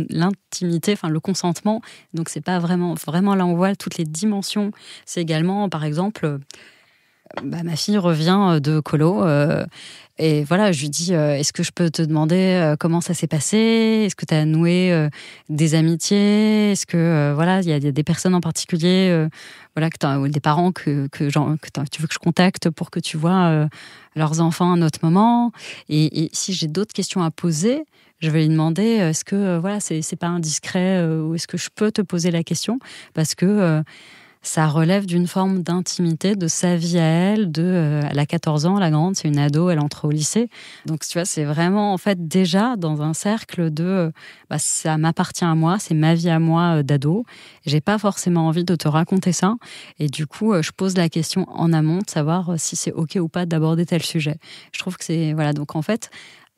l'intimité, le consentement, donc c'est pas vraiment là on voit toutes les dimensions. C'est également, par exemple, ma fille revient de colo. Et voilà, je lui dis, est-ce que je peux te demander comment ça s'est passé? Est-ce que tu as noué des amitiés? Est-ce que voilà, il y a des personnes en particulier, voilà, ou des parents que tu veux que je contacte pour que tu vois leurs enfants à un autre moment? Et si j'ai d'autres questions à poser, je vais lui demander, est-ce que voilà, c'est pas indiscret, ou est-ce que je peux te poser la question? Parce que ça relève d'une forme d'intimité de sa vie à elle. Elle a 14 ans, la grande, c'est une ado, elle entre au lycée. Donc, tu vois, c'est vraiment, en fait, déjà dans un cercle de ça m'appartient à moi, c'est ma vie à moi d'ado. J'ai pas forcément envie de te raconter ça. Et du coup, je pose la question en amont de savoir si c'est OK ou pas d'aborder tel sujet. Je trouve que c'est. Voilà, donc en fait,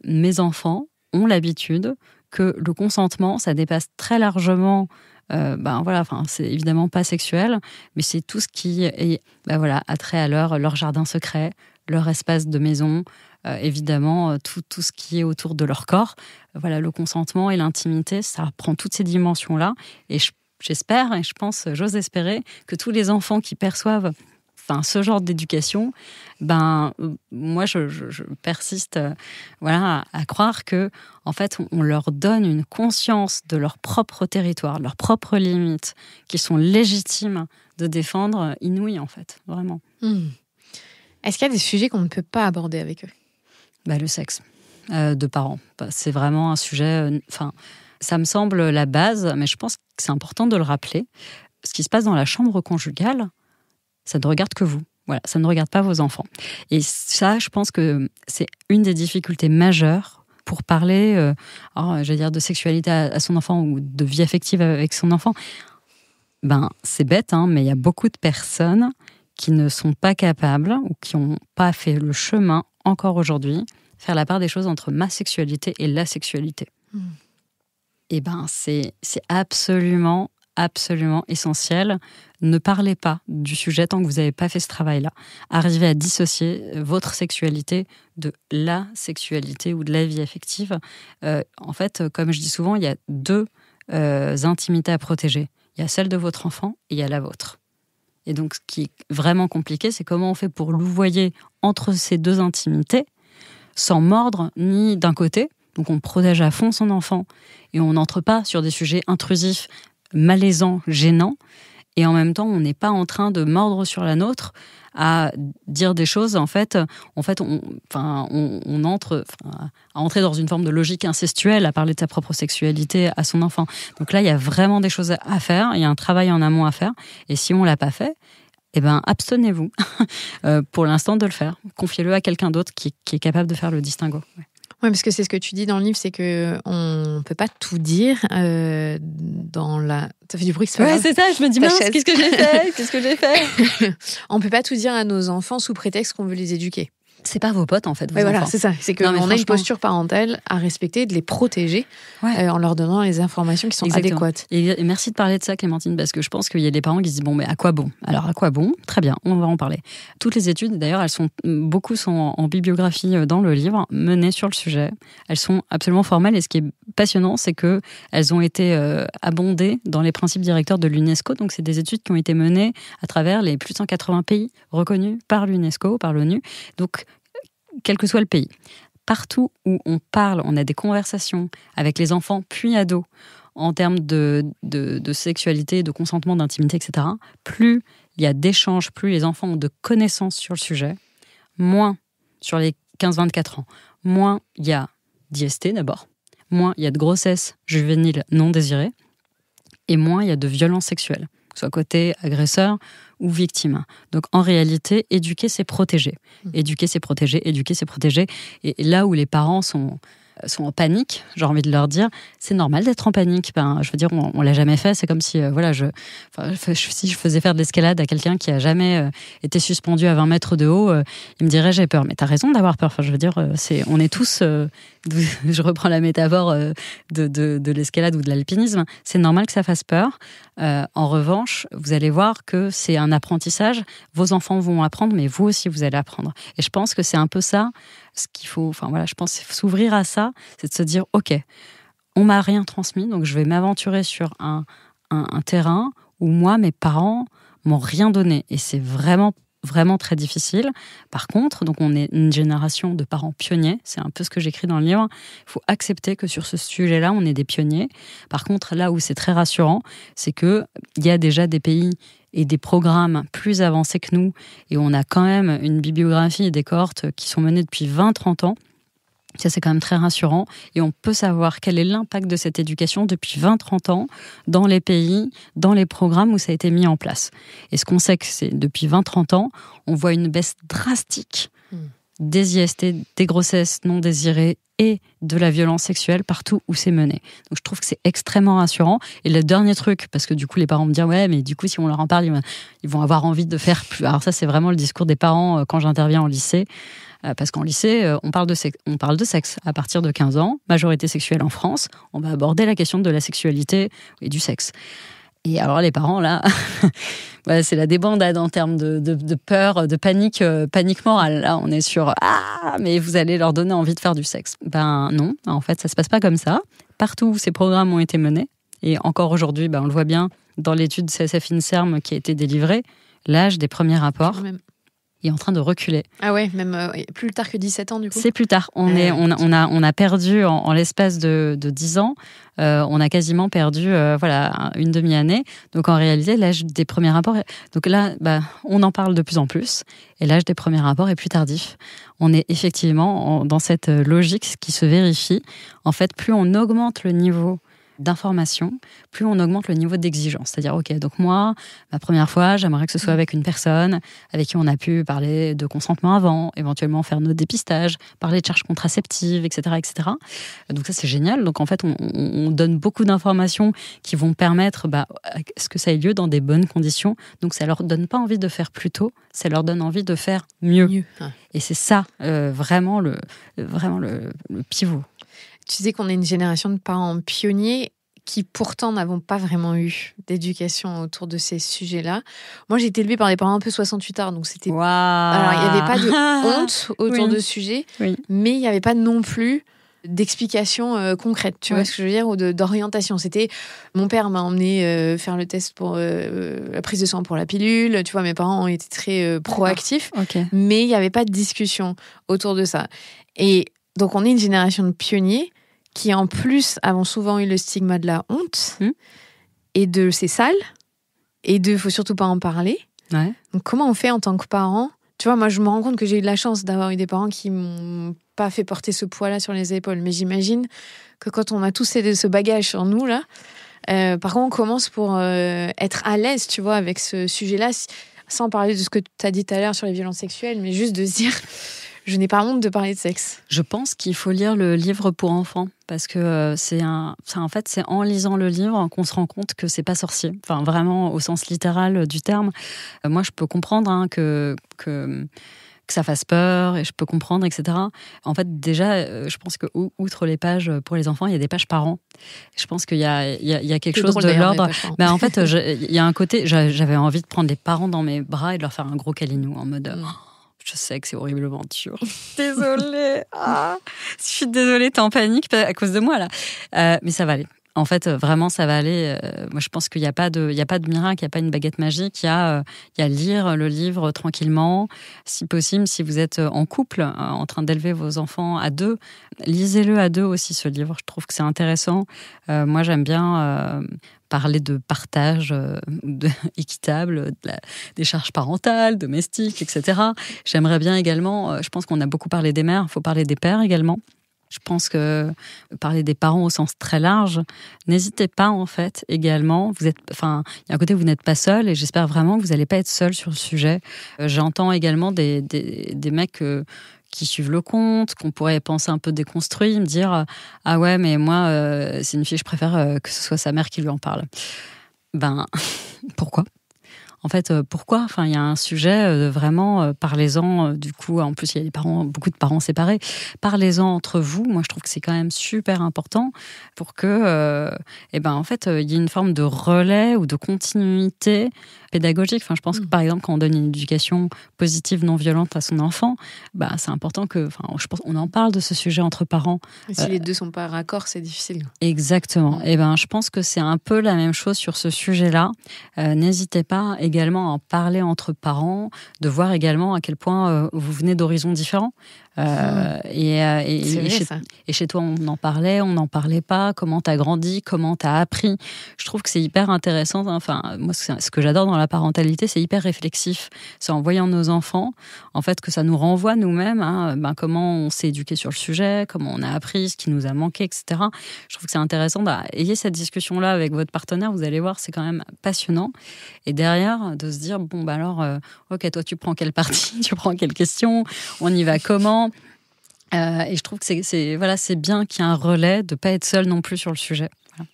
mes enfants ont l'habitude que le consentement, ça dépasse très largement. Voilà, enfin, c'est évidemment pas sexuel, mais c'est tout ce qui est a trait à leur jardin secret, leur espace de maison, évidemment tout ce qui est autour de leur corps. Voilà, le consentement et l'intimité, ça prend toutes ces dimensions-là. Et j'espère, et je pense, j'ose espérer que tous les enfants qui perçoivent ce genre d'éducation, moi je persiste à croire que en fait on leur donne une conscience de leur propre territoire, de leurs propres limites, qui sont légitimes de défendre, inouïes en fait, vraiment. Est-ce qu'il y a des sujets qu'on ne peut pas aborder avec eux? Le sexe de parents, c'est vraiment un sujet. Ça me semble la base, mais je pense que c'est important de le rappeler. Ce qui se passe dans la chambre conjugale, ça ne regarde que vous. Voilà, ça ne regarde pas vos enfants. Et ça, je pense que c'est une des difficultés majeures pour parler, de sexualité à son enfant ou de vie affective avec son enfant. C'est bête, mais il y a beaucoup de personnes qui ne sont pas capables ou qui n'ont pas fait le chemin encore aujourd'hui, faire la part des choses entre ma sexualité et la sexualité. Et c'est absolument essentiel. Ne parlez pas du sujet tant que vous n'avez pas fait ce travail-là. Arrivez à dissocier votre sexualité de la sexualité ou de la vie affective. En fait, comme je dis souvent, il y a deux intimités à protéger. Il y a celle de votre enfant et il y a la vôtre. Et donc, ce qui est vraiment compliqué, c'est comment on fait pour louvoyer entre ces deux intimités sans mordre ni d'un côté. Donc, on protège à fond son enfant et on n'entre pas sur des sujets intrusifs, malaisant, gênant, et en même temps on n'est pas en train de mordre sur la nôtre à dire des choses. En fait on entre à entrer dans une forme de logique incestuelle, à parler de sa propre sexualité à son enfant. Donc là il y a vraiment des choses à faire, il y a un travail en amont à faire, et si on l'a pas fait, abstenez-vous pour l'instant de le faire. Confiez-le à quelqu'un d'autre qui est capable de faire le distinguo. Oui, parce que c'est ce que tu dis dans le livre, c'est qu'on ne peut pas tout dire dans la... Ça fait du bruit, c'est pas grave. C'est ça, je me dis, mince, qu'est-ce que j'ai fait On ne peut pas tout dire à nos enfants sous prétexte qu'on veut les éduquer. C'est pas vos potes, en fait, vos enfants. Voilà, c'est ça. C'est qu'on a une posture parentale à respecter, de les protéger en leur donnant les informations qui sont adéquates. Et merci de parler de ça, Clémentine, parce que je pense qu'il y a des parents qui se disent, à quoi bon? Alors, à quoi bon? Très bien, on va en parler. Toutes les études, d'ailleurs, beaucoup sont en bibliographie dans le livre, menées sur le sujet. Elles sont absolument formelles, et ce qui est passionnant, c'est qu'elles ont été abondées dans les principes directeurs de l'UNESCO. Donc, c'est des études qui ont été menées à travers les plus de 180 pays reconnus par l'UNESCO, par l'ONU. Donc, quel que soit le pays. Partout où on parle, on a des conversations avec les enfants puis ados en termes de sexualité, de consentement, d'intimité, etc. Plus il y a d'échanges, plus les enfants ont de connaissances sur le sujet, moins sur les 15-24 ans, moins il y a d'IST d'abord, moins il y a de grossesse juvénile non désirée, et moins il y a de violences sexuelles, que ce soit côté agresseur ou victime. Donc en réalité, éduquer, c'est protéger. Éduquer, c'est protéger, éduquer, c'est protéger. Et là où les parents sont en panique, j'ai envie de leur dire, c'est normal d'être en panique. Je veux dire, on l'a jamais fait. C'est comme si, si je faisais faire de l'escalade à quelqu'un qui a jamais été suspendu à 20 mètres de haut, il me dirait j'ai peur. Mais t'as raison d'avoir peur. Je veux dire, on est tous, je reprends la métaphore de l'escalade ou de l'alpinisme. C'est normal que ça fasse peur. En revanche, vous allez voir que c'est un apprentissage. Vos enfants vont apprendre, mais vous aussi, vous allez apprendre. Et je pense que c'est un peu ça ce qu'il faut. Je pense s'ouvrir à ça, c'est de se dire, ok, on m'a rien transmis, donc je vais m'aventurer sur un terrain où moi, mes parents m'ont rien donné. Et c'est vraiment vraiment très difficile. Par contre, donc on est une génération de parents pionniers, c'est un peu ce que j'écris dans le livre. Il faut accepter que sur ce sujet-là, on est des pionniers. Par contre, là où c'est très rassurant, c'est qu'il y a déjà des pays et des programmes plus avancés que nous, et on a quand même une bibliographie et des cohortes qui sont menées depuis 20-30 ans. Ça, c'est quand même très rassurant. Et on peut savoir quel est l'impact de cette éducation depuis 20-30 ans dans les pays, dans les programmes où ça a été mis en place. Et ce qu'on sait, que c'est depuis 20-30 ans, on voit une baisse drastique des IST, des grossesses non désirées et de la violence sexuelle partout où c'est mené. Donc je trouve que c'est extrêmement rassurant. Et le dernier truc, parce que du coup les parents me disent ouais, mais du coup si on leur en parle, ils vont avoir envie de faire plus. Alors ça, c'est vraiment le discours des parents quand j'interviens en lycée. Parce qu'en lycée, on parle de sexe. À partir de 15 ans, majorité sexuelle en France, on va aborder la question de la sexualité et du sexe. Et alors les parents, là, c'est la débandade en termes de peur, de panique morale. Là, on est sur « Ah, mais vous allez leur donner envie de faire du sexe ». Ben non, en fait, ça se passe pas comme ça. Partout où ces programmes ont été menés, et encore aujourd'hui, on le voit bien dans l'étude CSF-INSERM qui a été délivrée, l'âge des premiers rapports est en train de reculer. Ah ouais, même plus tard que 17 ans du coup. C'est plus tard. On a perdu en l'espace de 10 ans, on a quasiment perdu une demi-année. Donc en réalité, l'âge des premiers rapports, donc là, on en parle de plus en plus, et l'âge des premiers rapports est plus tardif. On est effectivement dans cette logique qui se vérifie. En fait, plus on augmente le niveau d'information, plus on augmente le niveau d'exigence. C'est-à-dire, ok, donc moi, ma première fois, j'aimerais que ce soit avec une personne avec qui on a pu parler de consentement avant, éventuellement faire nos dépistages, parler de charges contraceptives, etc., etc. Donc ça, c'est génial. Donc en fait, on donne beaucoup d'informations qui vont permettre à ce que ça ait lieu dans des bonnes conditions. Donc ça leur donne pas envie de faire plus tôt, ça leur donne envie de faire mieux. Et c'est ça, vraiment le pivot. Tu disais qu'on est une génération de parents pionniers qui pourtant n'avons pas vraiment eu d'éducation autour de ces sujets-là. Moi, j'ai été élevée par des parents un peu 68 ans, donc c'était... Wow. Alors, il n'y avait pas de honte autour de ce sujet, mais il n'y avait pas non plus d'explications concrètes, tu vois ce que je veux dire, ou d'orientation. C'était, mon père m'a emmené faire le test pour la prise de sang pour la pilule, tu vois, mes parents ont été très proactifs, mais il n'y avait pas de discussion autour de ça. Et donc, on est une génération de pionniers qui, en plus, avons souvent eu le stigma de la honte et de c'est sale et de faut surtout pas en parler. Ouais. Donc, comment on fait en tant que parent ? Tu vois, moi, je me rends compte que j'ai eu de la chance d'avoir eu des parents qui m'ont pas fait porter ce poids-là sur les épaules. Mais j'imagine que quand on a tous ce bagage sur nous, là, par contre, on commence pour être à l'aise, tu vois, avec ce sujet-là, sans parler de ce que tu as dit tout à l'heure sur les violences sexuelles, mais juste de se dire... Je n'ai pas honte de parler de sexe. Je pense qu'il faut lire le livre pour enfants parce que c'est en lisant le livre qu'on se rend compte que c'est pas sorcier. Enfin, vraiment au sens littéral du terme. Moi, je peux comprendre que ça fasse peur et je peux comprendre, etc. En fait, déjà, je pense que outre les pages pour les enfants, il y a des pages parents. Je pense qu'il y a quelque chose de l'ordre. En fait, il y a un côté. J'avais envie de prendre les parents dans mes bras et de leur faire un gros câlinou en mode. Je sais que c'est horriblement dur. Désolée. Je suis désolée, t'es en panique à cause de moi, là. Mais ça va aller. En fait, vraiment, ça va aller. Moi, je pense qu'il n'y a pas de miracle, il n'y a pas une baguette magique. Il y a lire le livre tranquillement. Si possible, si vous êtes en couple, en train d'élever vos enfants à deux, lisez-le à deux aussi, ce livre. Je trouve que c'est intéressant. Moi, j'aime bien... parler de partage équitable, des charges parentales, domestiques, etc. J'aimerais bien également, je pense qu'on a beaucoup parlé des mères, il faut parler des pères également. Je pense que parler des parents au sens très large, n'hésitez pas en fait également. Il y a un côté où vous n'êtes pas seul et j'espère vraiment que vous n'allez pas être seul sur le sujet. J'entends également des mecs qui suivent le compte, qu'on pourrait penser un peu déconstruit, me dire « Ah ouais, mais moi, c'est une fille, je préfère que ce soit sa mère qui lui en parle. » Pourquoi ? En fait, pourquoi ? Il y a un sujet vraiment, parlez-en. Du coup, en plus, il y a beaucoup de parents séparés. Parlez-en entre vous. Moi, je trouve que c'est quand même super important pour que, en fait, il y ait une forme de relais ou de continuité pédagogique. Je pense que, par exemple, quand on donne une éducation positive, non violente à son enfant, c'est important que, je pense, on en parle de ce sujet entre parents. Et si les deux sont pas raccords, c'est difficile. Exactement. Je pense que c'est un peu la même chose sur ce sujet-là. N'hésitez pas également à en parler entre parents, de voir également à quel point vous venez d'horizons différents. Et chez toi, on en parlait pas, comment t'as grandi, comment t'as appris. Je trouve que c'est hyper intéressant. Enfin, moi, ce que j'adore dans la parentalité, c'est hyper réflexif. C'est en voyant nos enfants, en fait, que ça nous renvoie nous-mêmes, comment on s'est éduqué sur le sujet, comment on a appris, ce qui nous a manqué, etc. Je trouve que c'est intéressant d'ayez cette discussion-là avec votre partenaire. Vous allez voir, c'est quand même passionnant. Et derrière, de se dire, ok, toi, tu prends quelle partie, tu prends quelle question, on y va comment. Et je trouve que c'est bien qu'il y ait un relais, de ne pas être seul non plus sur le sujet. Voilà.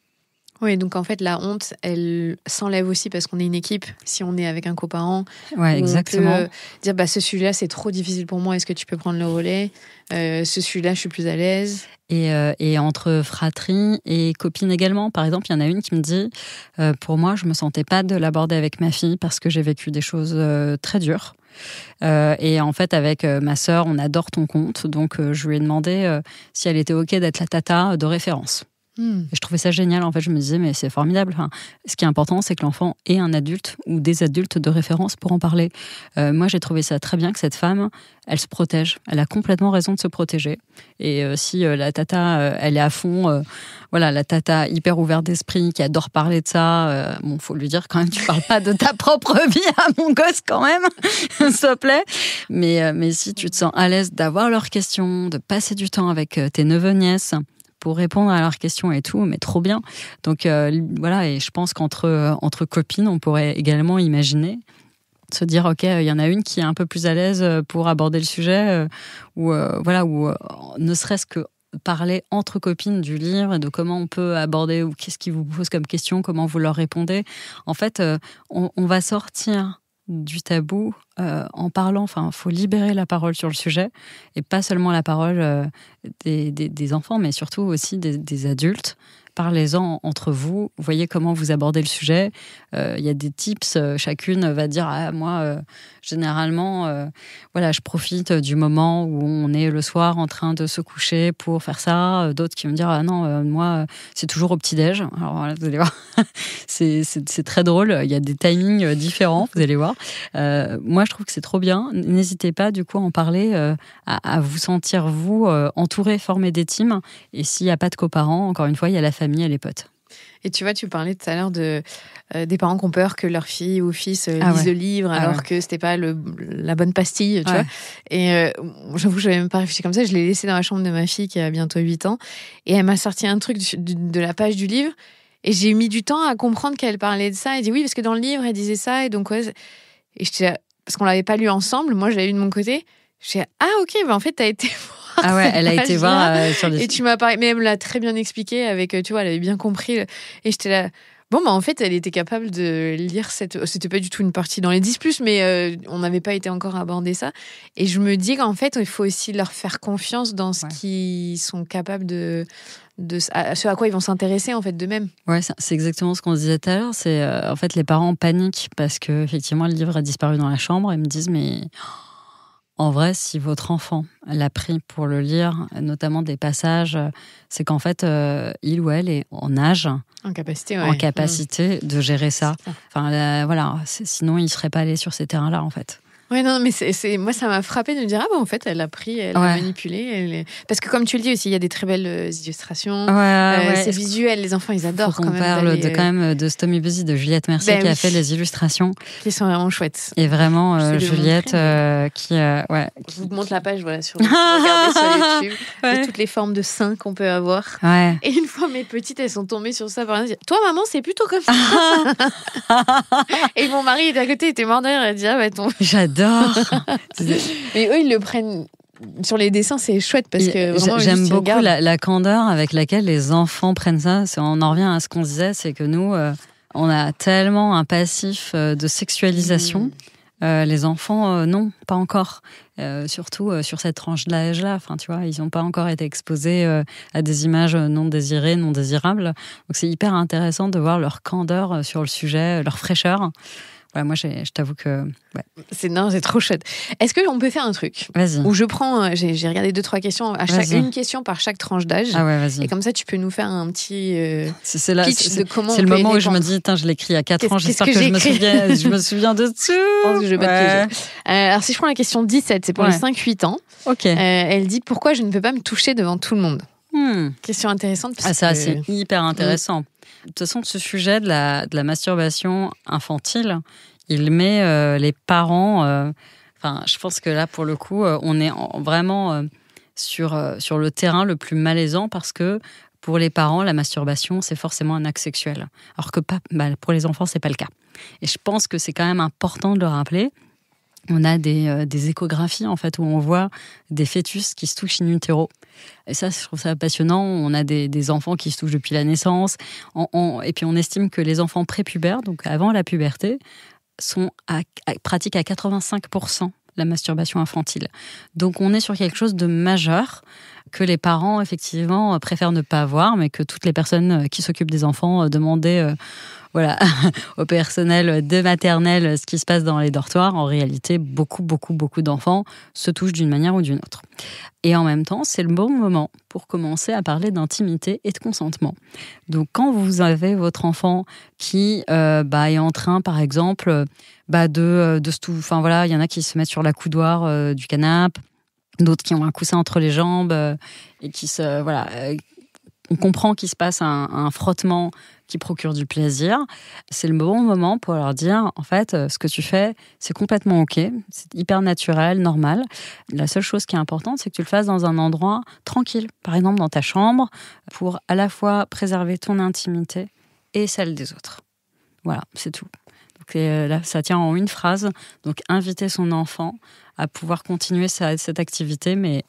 Oui, donc en fait, la honte, elle s'enlève aussi parce qu'on est une équipe. Si on est avec un coparent, ouais, exactement. On peut dire ce sujet-là, c'est trop difficile pour moi, est-ce que tu peux prendre le relais ? Ce sujet-là, je suis plus à l'aise. Et entre fratries et copines également. Par exemple, il y en a une qui me dit pour moi, je ne me sentais pas de l'aborder avec ma fille parce que j'ai vécu des choses très dures. Et en fait, avec ma sœur, on adore ton compte. Donc, je lui ai demandé si elle était OK d'être la tata de référence. Et je trouvais ça génial. En fait, je me disais, mais c'est formidable. Enfin, ce qui est important, c'est que l'enfant ait un adulte ou des adultes de référence pour en parler. Moi, j'ai trouvé ça très bien que cette femme, elle se protège. Elle a complètement raison de se protéger. Et si la tata, elle est à fond, la tata hyper ouverte d'esprit, qui adore parler de ça, faut lui dire quand même, tu parles pas de ta propre vie à mon gosse quand même, s'il te plaît. Mais si tu te sens à l'aise d'avoir leurs questions, de passer du temps avec tes neveux-nièces, pour répondre à leurs questions et tout, mais trop bien. Donc et je pense qu'entre copines, on pourrait également imaginer se dire, ok, il y en a une qui est un peu plus à l'aise pour aborder le sujet, ou ne serait-ce que parler entre copines du livre et de comment on peut aborder, ou qu'est-ce qui vous pose comme question, comment vous leur répondez. En fait, on va sortir du tabou en parlant. Enfin, il faut libérer la parole sur le sujet, et pas seulement la parole des enfants, mais surtout aussi des adultes. Parlez-en entre vous, voyez comment vous abordez le sujet. Il y a des tips, chacune va dire moi, généralement, je profite du moment où on est le soir en train de se coucher pour faire ça. D'autres qui vont me dire non, moi, c'est toujours au petit-déj. Alors voilà, vous allez voir, c'est très drôle. Il y a des timings différents, vous allez voir. Moi, je trouve que c'est trop bien. N'hésitez pas, du coup, à en parler, à vous sentir, vous, entouré, formé des teams. Et s'il n'y a pas de coparents, encore une fois, il y a la famille et les potes. Et tu vois, tu parlais tout à l'heure des parents qui ont peur que leur fille ou fils lisent le livre alors que c'était pas la bonne pastille, tu vois. Et j'avoue, je n'avais même pas réfléchi comme ça. Je l'ai laissé dans la chambre de ma fille qui a bientôt 8 ans. Et elle m'a sorti un truc de la page du livre. Et j'ai mis du temps à comprendre qu'elle parlait de ça. Elle dit oui, parce que dans le livre, elle disait ça. Et donc, et j'étais là, parce qu'on l'avait pas lu ensemble. Moi, je l'avais lu de mon côté. Je dis ok, en fait, t'as été voir. Ah ouais, elle a été voir sur les... Et tu m'as parlé, mais elle me l'a très bien expliqué avec, tu vois, elle avait bien compris. Et j'étais là, en fait, elle était capable de lire c'était pas du tout une partie dans les 10+, mais on n'avait pas été encore abordé ça. Et je me dis qu'en fait, il faut aussi leur faire confiance dans ce qu'ils sont capables ce à quoi ils vont s'intéresser en fait d'eux-mêmes. Ouais, c'est exactement ce qu'on disait tout à l'heure. C'est en fait les parents paniquent parce que effectivement le livre a disparu dans la chambre. Ils me disent mais en vrai, si votre enfant l'a pris pour le lire, notamment des passages, c'est qu'en fait il ou elle est en âge, en capacité de gérer ça. Enfin sinon il serait pas allé sur ces terrains-là en fait. Ouais, non, mais moi, ça m'a frappé de me dire, en fait, elle a pris, elle a manipulé. Parce que, comme tu le dis aussi, il y a des très belles illustrations. C'est visuel, les enfants, ils adorent. Faut qu'on parle quand même de Stomy Busy, de Juliette Mercier, qui a fait les illustrations. Qui sont vraiment chouettes. Et vraiment, Juliette, qui Je vous montre la page, sur regardez sur YouTube, de toutes les formes de seins qu'on peut avoir. Ouais. Et une fois, mes petites, elles sont tombées sur ça. Toi, maman, c'est plutôt comme ça. Et mon mari était à côté, il était mort derrière, il a dit, J'adore. Et eux, ils le prennent sur les dessins, c'est chouette parce que vraiment, j'aime beaucoup la candeur avec laquelle les enfants prennent ça. On en revient à ce qu'on disait, c'est que nous, on a tellement un passif de sexualisation. Les enfants, non, pas encore. Surtout sur cette tranche d'âge-là. Enfin, tu vois, ils n'ont pas encore été exposés à des images non désirées, non désirables. Donc, c'est hyper intéressant de voir leur candeur sur le sujet, leur fraîcheur. voilà, moi, je t'avoue que... Ouais. C'est trop chouette. Est-ce qu'on peut faire un truc Vas-y. où je prends, j'ai regardé 2-3 questions, une question par chaque tranche d'âge. Ah ouais, vas-y. Et comme ça, tu peux nous faire un petit pitch de comment on peut C'est le moment y où je me répondre. dis, je l'écris à 4 ans, j'espère que j'ai je me souviens de tout. Je pense que je vais pas te piéger. Alors, si je prends la question 17, c'est pour les 5-8 ans. Ok. Elle dit, pourquoi je ne peux pas me toucher devant tout le monde ? Question intéressante. Ça, c'est hyper intéressant. De toute façon, ce sujet de la masturbation infantile, il met les parents... je pense que là, pour le coup, on est vraiment sur le terrain le plus malaisant parce que pour les parents, la masturbation, c'est forcément un acte sexuel. Alors que pour les enfants, c'est pas le cas. Et je pense que c'est quand même important de le rappeler. On a des échographies, en fait, où on voit des fœtus qui se touchent in utero. Et ça, je trouve ça passionnant. On a des enfants qui se touchent depuis la naissance. Et puis, on estime que les enfants prépubères, donc avant la puberté, pratiquent à 85% la masturbation infantile. Donc, on est sur quelque chose de majeur que les parents, effectivement, préfèrent ne pas voir, mais que toutes les personnes qui s'occupent des enfants demandaient au personnel de maternelle ce qui se passe dans les dortoirs. En réalité, beaucoup d'enfants se touchent d'une manière ou d'une autre. Et en même temps, c'est le bon moment pour commencer à parler d'intimité et de consentement. Donc, quand vous avez votre enfant qui est en train, par exemple, de se toucher... Enfin, voilà, il y en a qui se mettent sur la coudoir du canapé, d'autres qui ont un coussin entre les jambes et qui se... on comprend qu'il se passe un frottement qui procure du plaisir. C'est le bon moment pour leur dire, en fait, ce que tu fais, c'est complètement OK, c'est hyper naturel, normal. La seule chose qui est importante, c'est que tu le fasses dans un endroit tranquille, par exemple dans ta chambre, pour à la fois préserver ton intimité et celle des autres. Voilà, c'est tout. Donc là, ça tient en une phrase. Donc, inviter son enfant à pouvoir continuer cette activité, mais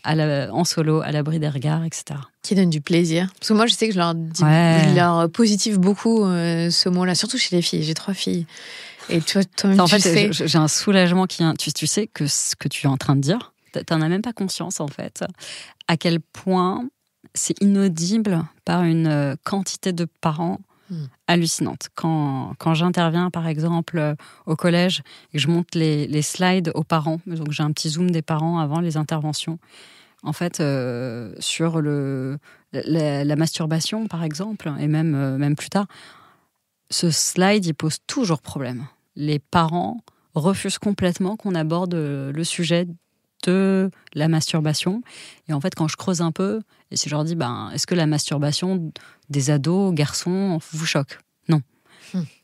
en solo, à l'abri des regards, etc. Qui donne du plaisir. Parce que moi, je sais que je leur positive beaucoup ce mot-là, surtout chez les filles. J'ai 3 filles. Et toi-même, tu sais... J'ai un soulagement qui vient. Tu sais que ce que tu es en train de dire, t'en as même pas conscience, en fait, à quel point c'est inaudible par une quantité de parents hallucinante. Quand j'interviens, par exemple, au collège, et que je monte les slides aux parents, donc j'ai un petit zoom des parents avant les interventions, en fait, sur la masturbation, par exemple, et même plus tard, ce slide, il pose toujours problème. Les parents refusent complètement qu'on aborde le sujet de la masturbation. Et en fait, quand je creuse un peu, et si je leur dis, est-ce que la masturbation des ados, garçons, vous choque ? Non.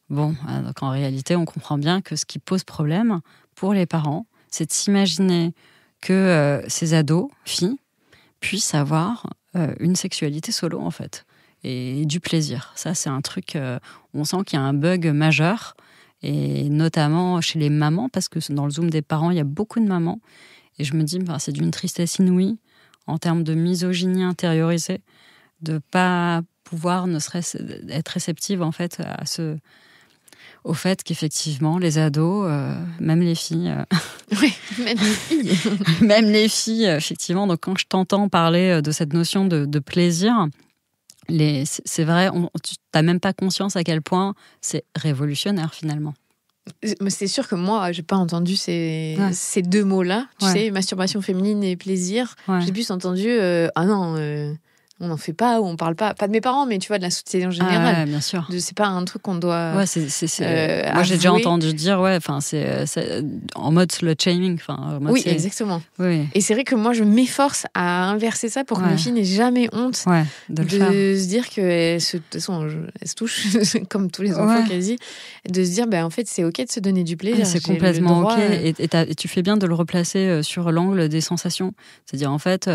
Bon, donc en réalité, on comprend bien que ce qui pose problème pour les parents, c'est de s'imaginer que ces ados, filles, puissent avoir une sexualité solo, en fait, et du plaisir. Ça, c'est un truc, on sent qu'il y a un bug majeur, et notamment chez les mamans, parce que dans le Zoom des parents, il y a beaucoup de mamans, et je me dis, c'est d'une tristesse inouïe, en termes de misogynie intériorisée, de pas pouvoir ne serait-ce être réceptive, en fait, au fait qu'effectivement, les ados, même les filles... Oui, même les filles. Même les filles, effectivement. Donc, quand je t'entends parler de cette notion de plaisir, c'est vrai, tu n'as même pas conscience à quel point c'est révolutionnaire, finalement. C'est sûr que moi, j'ai pas entendu ces 2 mots-là. Tu sais, masturbation féminine et plaisir. J'ai plus entendu on n'en fait pas ou on parle pas de mes parents, mais tu vois, de la société en général. Ouais, bien sûr. C'est pas un truc qu'on doit. Moi, j'ai déjà entendu dire, c'est en mode slut shaming. Oui, exactement. Oui. Et c'est vrai que moi, je m'efforce à inverser ça pour que mes filles n'aient jamais honte de se dire qu'elles de toute façon, elles se touchent, comme tous les enfants quasi, de se dire, en fait, c'est OK de se donner du plaisir. C'est complètement OK. Et tu fais bien de le replacer sur l'angle des sensations. C'est-à-dire, en fait,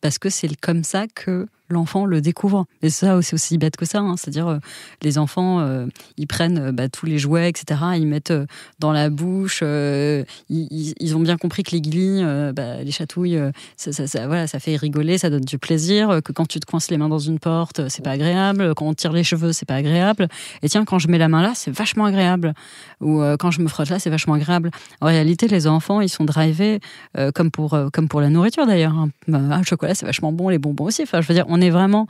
parce que c'est comme ça que l'enfant le découvre. Et ça, c'est aussi bête que ça. C'est-à-dire, les enfants, ils prennent tous les jouets, etc. Ils mettent dans la bouche. Ils ont bien compris que les guilis, les chatouilles, ça fait rigoler, ça donne du plaisir. Que quand tu te coinces les mains dans une porte, c'est pas agréable. Quand on tire les cheveux, c'est pas agréable. Et tiens, quand je mets la main là, c'est vachement agréable. Ou quand je me frotte là, c'est vachement agréable. En réalité, les enfants, ils sont drivés comme pour la nourriture d'ailleurs. Le chocolat, c'est vachement bon, les bonbons aussi. Enfin, je veux dire, On est vraiment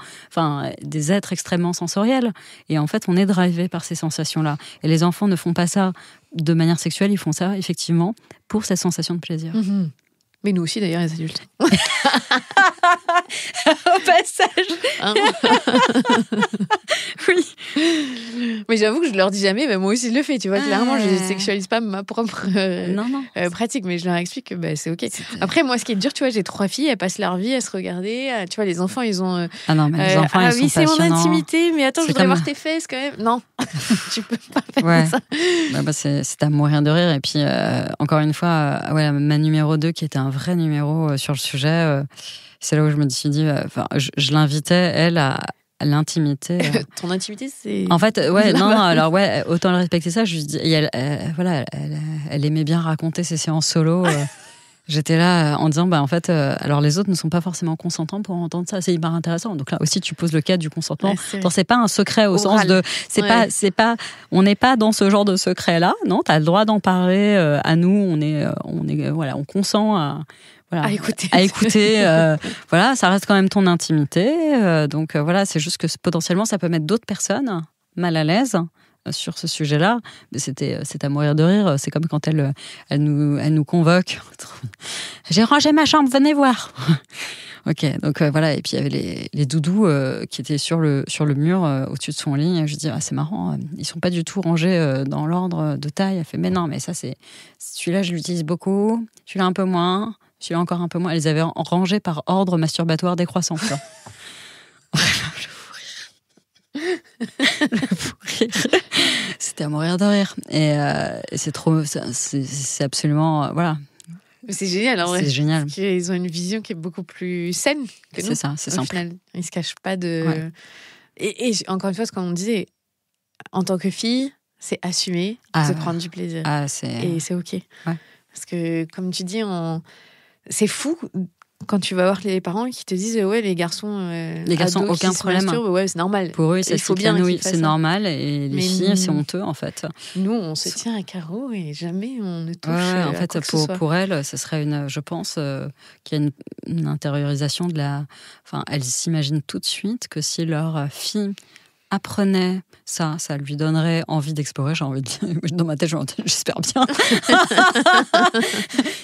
des êtres extrêmement sensoriels. Et en fait, on est drivé par ces sensations-là. Et les enfants ne font pas ça de manière sexuelle, ils font ça, effectivement, pour cette sensation de plaisir. Mmh. Mais nous aussi, d'ailleurs, les adultes. Au passage. Hein Oui. Mais j'avoue que je leur dis jamais, moi aussi je le fais, tu vois. Clairement, je sexualise pas ma propre pratique, mais je leur explique que c'est ok. Après, moi, ce qui est dur, tu vois, j'ai 3 filles, elles passent leur vie à se regarder. Tu vois, les enfants, ils ont. Ah non, mais les enfants, ils sont c'est passionnants. mon intimité, mais attends, C'est je voudrais comme... voir tes fesses quand même. Non, tu peux pas faire ça. C'est à mourir de rire. Et puis, encore une fois, ma numéro 2, qui était un vrai numéro sur le sujet, c'est là où je me suis dit, je l'invitais, elle, à l'intimité. Ton intimité, c'est. En fait, autant le respecter ça. Je lui dis, elle aimait bien raconter ses séances solo. J'étais là en disant, en fait, alors les autres ne sont pas forcément consentants pour entendre ça. C'est hyper intéressant. Donc là aussi, tu poses le cadre du consentement. C'est pas un secret au sens de, c'est pas, on n'est pas dans ce genre de secret-là. Non, t'as le droit d'en parler. À nous, on consent à écouter. Ça reste quand même ton intimité. Donc c'est juste que potentiellement, ça peut mettre d'autres personnes mal à l'aise sur ce sujet-là. C'est à mourir de rire. C'est comme quand elle nous convoque. J'ai rangé ma chambre, venez voir. Ok, donc et puis il y avait les doudous qui étaient sur le mur au-dessus de son lit. Et je dis, c'est marrant, ils sont pas du tout rangés dans l'ordre de taille. Elle fait, mais non, mais ça c'est celui-là, je l'utilise beaucoup, celui-là un peu moins, celui-là encore un peu moins. Elles les avaient rangés par ordre masturbatoire décroissant. Le fou rire. C'était à mourir de rire. Et c'est trop, c'est absolument, C'est génial, en vrai. C'est génial. Parce qu'ils ont une vision qui est beaucoup plus saine que nous. C'est ça, c'est simple. Final. Ils se cachent pas de. Ouais. Et encore une fois, ce qu'on disait, en tant que fille, c'est assumer, se prendre du plaisir. Et c'est ok. Ouais. Parce que, comme tu dis, c'est fou quand tu vas voir les parents qui te disent les garçons aucun problème. C'est normal. Pour eux, il faut bien c'est normal, et les filles, c'est honteux en fait. Nous, on se tient à carreau et jamais on ne touche. En fait, pour elles, ce serait je pense qu'il y a une intériorisation de la. Elles s'imaginent tout de suite que si leur fille apprenait ça lui donnerait envie d'explorer, j'ai envie de dire, dans ma tête, j'espère bien.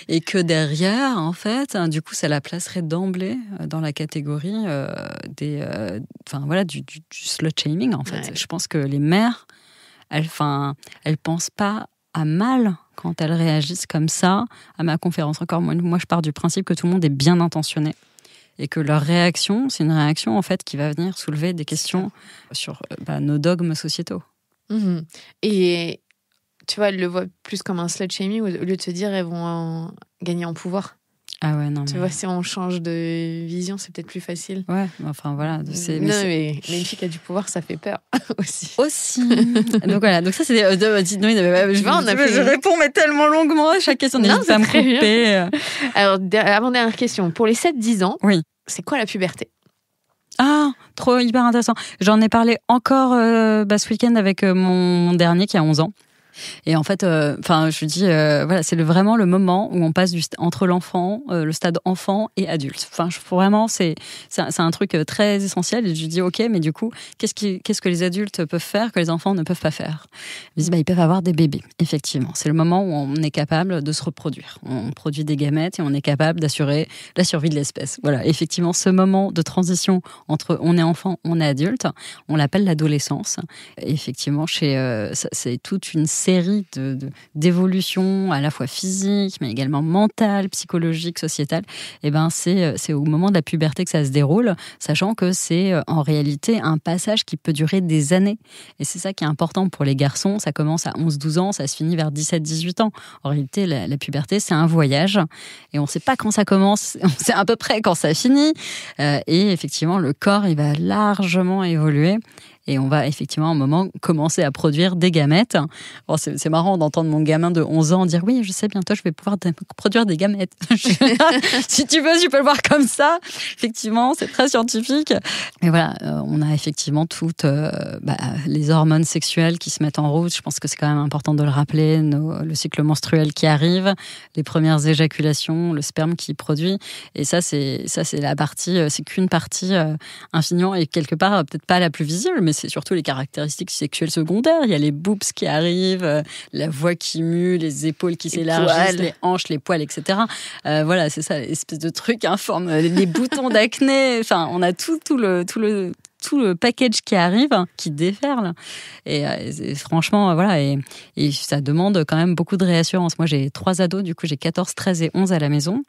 Et que derrière, du coup, ça la placerait d'emblée dans la catégorie du slut-shaming, en fait. Ouais. Je pense que les mères, elles pensent pas à mal quand elles réagissent comme ça à ma conférence. Encore, moi, je pars du principe que tout le monde est bien intentionné. Et que leur réaction, c'est une réaction en fait qui va venir soulever des questions sur nos dogmes sociétaux. Mmh. Et tu vois, elle le voit plus comme un slut-shaming au lieu de se dire elles vont gagner en pouvoir. Ah ouais, non. Tu vois, si on change de vision, c'est peut-être plus facile. Ouais, voilà. Mais une fille qui a du pouvoir, ça fait peur aussi. Donc voilà, donc ça c'est je réponds mais tellement longuement à chaque question, n'hésite pas à me couper. Alors, avant-dernière question. Pour les 7-10 ans, oui. C'est quoi la puberté ? Trop hyper intéressant. J'en ai parlé encore ce week-end avec mon dernier qui a 11 ans. Et en fait, je lui dis, c'est vraiment le moment où on passe entre l'enfant, le stade enfant et adulte. Vraiment, c'est un truc très essentiel. Et je lui dis, ok, mais du coup, qu'est-ce que les adultes peuvent faire que les enfants ne peuvent pas faire ? Ils disent, ils peuvent avoir des bébés. Effectivement, c'est le moment où on est capable de se reproduire. On produit des gamètes et on est capable d'assurer la survie de l'espèce. Voilà, effectivement, ce moment de transition entre on est enfant, on est adulte, on l'appelle l'adolescence. Et effectivement, c'est toute une série d'évolutions à la fois physiques, mais également mentales, psychologiques, sociétales. Et c'est au moment de la puberté que ça se déroule, sachant que c'est en réalité un passage qui peut durer des années. Et c'est ça qui est important pour les garçons. Ça commence à 11-12 ans, ça se finit vers 17-18 ans. En réalité, la puberté, c'est un voyage. Et on ne sait pas quand ça commence, on sait à peu près quand ça finit. Et effectivement, le corps, il va largement évoluer. Et on va effectivement à un moment commencer à produire des gamètes. Bon, c'est marrant d'entendre mon gamin de 11 ans dire oui, je sais, bientôt je vais pouvoir produire des gamètes. Si tu veux, tu peux le voir comme ça. Effectivement, c'est très scientifique. Mais voilà, on a effectivement toutes les hormones sexuelles qui se mettent en route. Je pense que c'est quand même important de le rappeler. Le cycle menstruel qui arrive, les premières éjaculations, le sperme qui produit. Et ça, c'est la partie, c'est qu'une partie infiniment et quelque part peut-être pas la plus visible, mais c'est surtout les caractéristiques sexuelles secondaires. Il y a les boobs qui arrivent, la voix qui mue, les épaules qui s'élargissent, les hanches, les poils, etc. Voilà, c'est ça, l'espèce de truc informe, les boutons d'acné. Enfin, on a tout le package qui arrive, qui déferle. Et franchement, voilà. Et ça demande quand même beaucoup de réassurance. Moi, j'ai 3 ados, du coup, j'ai 14, 13 et 11 à la maison.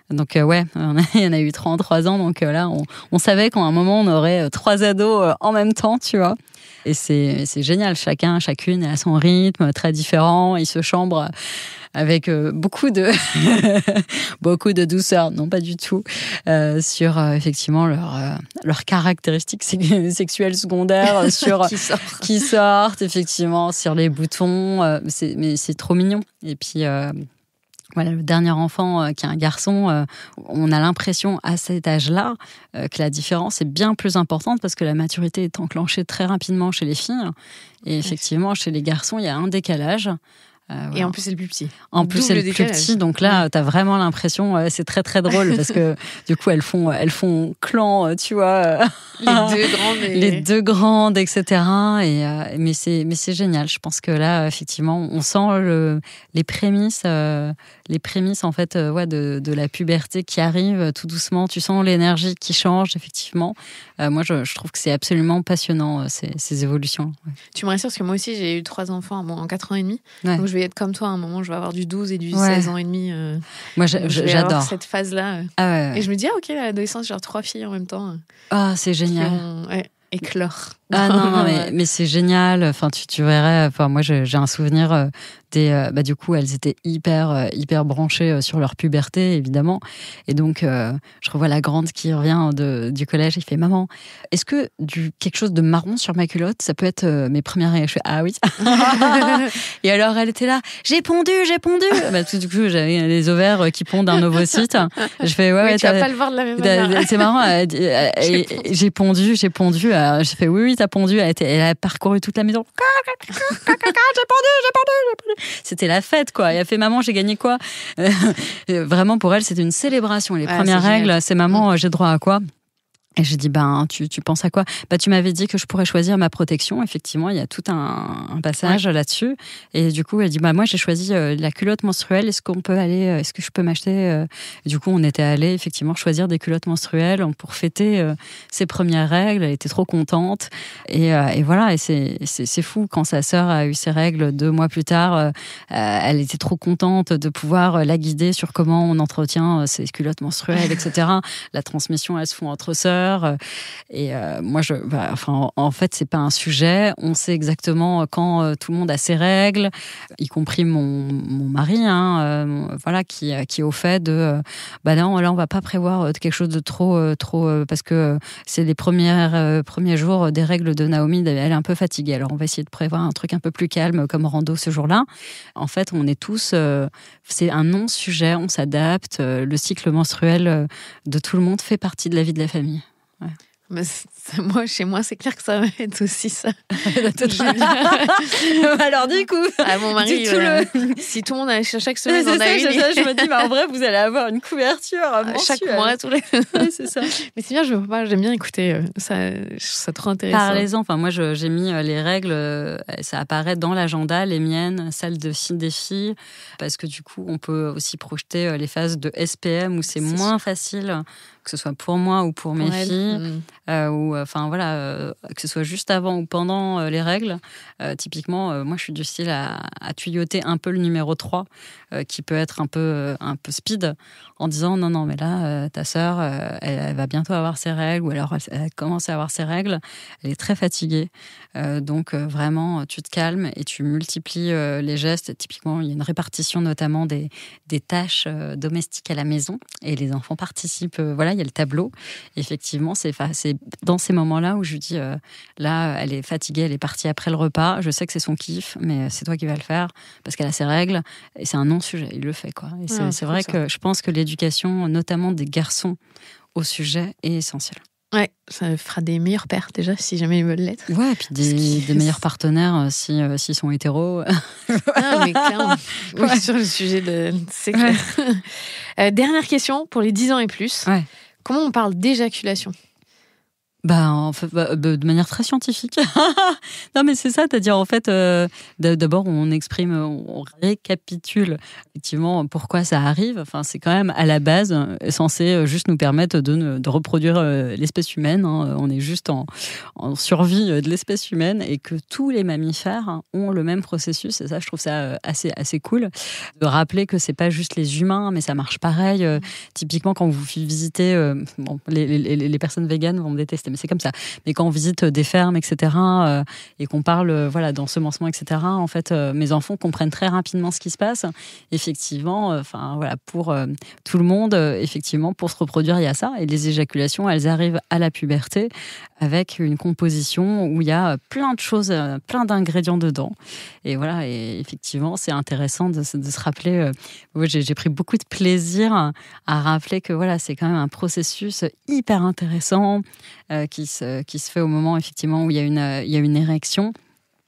Donc, il y en a eu 3 en 3 ans. Donc là, on savait qu'à un moment, on aurait 3 ados en même temps, tu vois. Et c'est génial. Chacune est à son rythme, très différent. Ils se chambrent avec beaucoup de douceur, non pas du tout, sur effectivement leurs caractéristiques sexuelles secondaires, sur qui sortent effectivement sur les boutons. Mais c'est trop mignon. Et puis voilà, le dernier enfant qui est un garçon, on a l'impression à cet âge-là que la différence est bien plus importante parce que la maturité est enclenchée très rapidement chez les filles. Et effectivement, chez les garçons, il y a un décalage. Et en plus, c'est le plus petit. En plus, c'est le plus petit. Donc là, t'as vraiment l'impression, c'est très très drôle parce que du coup, elles font clan, tu vois. Les deux grandes, etc. Mais c'est génial. Je pense que là, effectivement, on sent les prémices en fait, de la puberté qui arrive tout doucement. Tu sens l'énergie qui change, effectivement. Moi, je trouve que c'est absolument passionnant ces évolutions. Ouais. Tu me rassures parce que moi aussi, j'ai eu 3 enfants en 4 ans et demi. Ouais. Donc, je vais être comme toi à un moment, je vais avoir du 12 et du 16 ans et demi. Moi, j'adore cette phase-là. Ouais. Et je me dis, ok, l'adolescence, genre 3 filles en même temps. Ah, c'est génial. Éclore. Ah non, mais c'est génial. Enfin, tu verrais. Enfin, moi, j'ai un souvenir du coup, elles étaient hyper branchées sur leur puberté, évidemment. Et donc, je revois la grande qui revient du collège. Il fait, maman, est-ce que quelque chose de marron sur ma culotte, ça peut être mes premières règles? Je fais, ah oui. Et alors, elle était là, j'ai pondu. Du coup, j'avais les ovaires qui pondent un ovocyte. Je fais, ouais, tu vas pas le voir de la même manière. C'est marrant. J'ai pondu. J'ai fait, oui, t'as pondu. Elle a parcouru toute la maison. J'ai pondu. C'était la fête, quoi. Elle a fait, maman, j'ai gagné quoi? Vraiment, pour elle, c'était une célébration. Les premières règles, c'est maman, j'ai droit à quoi? Et j'ai dit, tu penses à quoi? Tu m'avais dit que je pourrais choisir ma protection. Effectivement, il y a tout un passage là-dessus. Et du coup, elle dit, moi, j'ai choisi la culotte menstruelle. Est-ce que je peux m'acheter? Et du coup, on était allés, effectivement, choisir des culottes menstruelles pour fêter ses premières règles. Elle était trop contente. Et voilà, et c'est fou. Quand sa sœur a eu ses règles 2 mois plus tard, elle était trop contente de pouvoir la guider sur comment on entretient ses culottes menstruelles, etc. La transmission, elle se font entre sœurs. Et moi, en fait, c'est pas un sujet. On sait exactement quand tout le monde a ses règles, y compris mon mari, qui est au fait de. Là, on va pas prévoir quelque chose de trop, parce que c'est les premiers jours des règles de Naomi. Elle est un peu fatiguée. Alors, on va essayer de prévoir un truc un peu plus calme comme rando ce jour-là. En fait, on est tous. C'est un non-sujet. On s'adapte. Le cycle menstruel de tout le monde fait partie de la vie de la famille. Ouais. Moi, chez moi, c'est clair que ça va être aussi ça. Alors du coup, mon mari, si tout le monde a chaque semaine, on a une. Je me dis, en vrai, vous allez avoir une couverture mensuelle. Chaque mois, tous les. Oui, c'est ça. Mais c'est bien, j'aime bien écouter. Ça, je trouve ça trop intéressant. Parlez-en. Enfin, moi, j'ai mis les règles. Ça apparaît dans l'agenda, les miennes, celles des filles, parce que du coup, on peut aussi projeter les phases de SPM où c'est moins facile, que ce soit pour moi ou pour mes filles, que ce soit juste avant ou pendant les règles. Typiquement, moi, je suis du style à tuyauter un peu le numéro 3, qui peut être un peu speed, en disant non, mais là, ta sœur, elle va bientôt avoir ses règles, ou alors elle commence à avoir ses règles, elle est très fatiguée. Donc, vraiment, tu te calmes et tu multiplies les gestes. Typiquement, il y a une répartition notamment des tâches domestiques à la maison, et les enfants participent. Il y a le tableau. Effectivement, c'est dans ces moments-là où je lui dis, là, elle est fatiguée, elle est partie après le repas, je sais que c'est son kiff, mais c'est toi qui vas le faire, parce qu'elle a ses règles, et c'est un non-sujet, il le fait, quoi. Et c'est vrai que je pense que l'éducation, notamment des garçons au sujet, est essentielle. Ouais, ça fera des meilleurs pères déjà, si jamais ils veulent l'être. Ouais, et puis des meilleurs partenaires s'ils sont hétéros. Ah, mais clairement. Ouais. Sur le sujet de... C'est clair. Ouais. Dernière question, pour les 10 ans et plus. Ouais. Comment on parle d'éjaculation ? En fait, de manière très scientifique. Non, mais c'est ça, c'est-à-dire en fait, d'abord on exprime, on récapitule effectivement pourquoi ça arrive. Enfin, c'est quand même à la base censé juste nous permettre de reproduire l'espèce humaine. Hein. On est juste en survie de l'espèce humaine et que tous les mammifères ont le même processus. Et ça, je trouve ça assez cool de rappeler que c'est pas juste les humains, mais ça marche pareil. Typiquement, quand vous visitez, les personnes véganes vont me détester. Mais c'est comme ça. Mais quand on visite des fermes, etc., et qu'on parle d'ensemencement, etc., en fait, mes enfants comprennent très rapidement ce qui se passe. Effectivement, pour tout le monde, effectivement, pour se reproduire, il y a ça. Et les éjaculations, elles arrivent à la puberté avec une composition où il y a plein de choses, plein d'ingrédients dedans. Et voilà, et effectivement, c'est intéressant de se rappeler. J'ai pris beaucoup de plaisir à rappeler que c'est quand même un processus hyper intéressant qui se fait au moment effectivement où il y a une érection.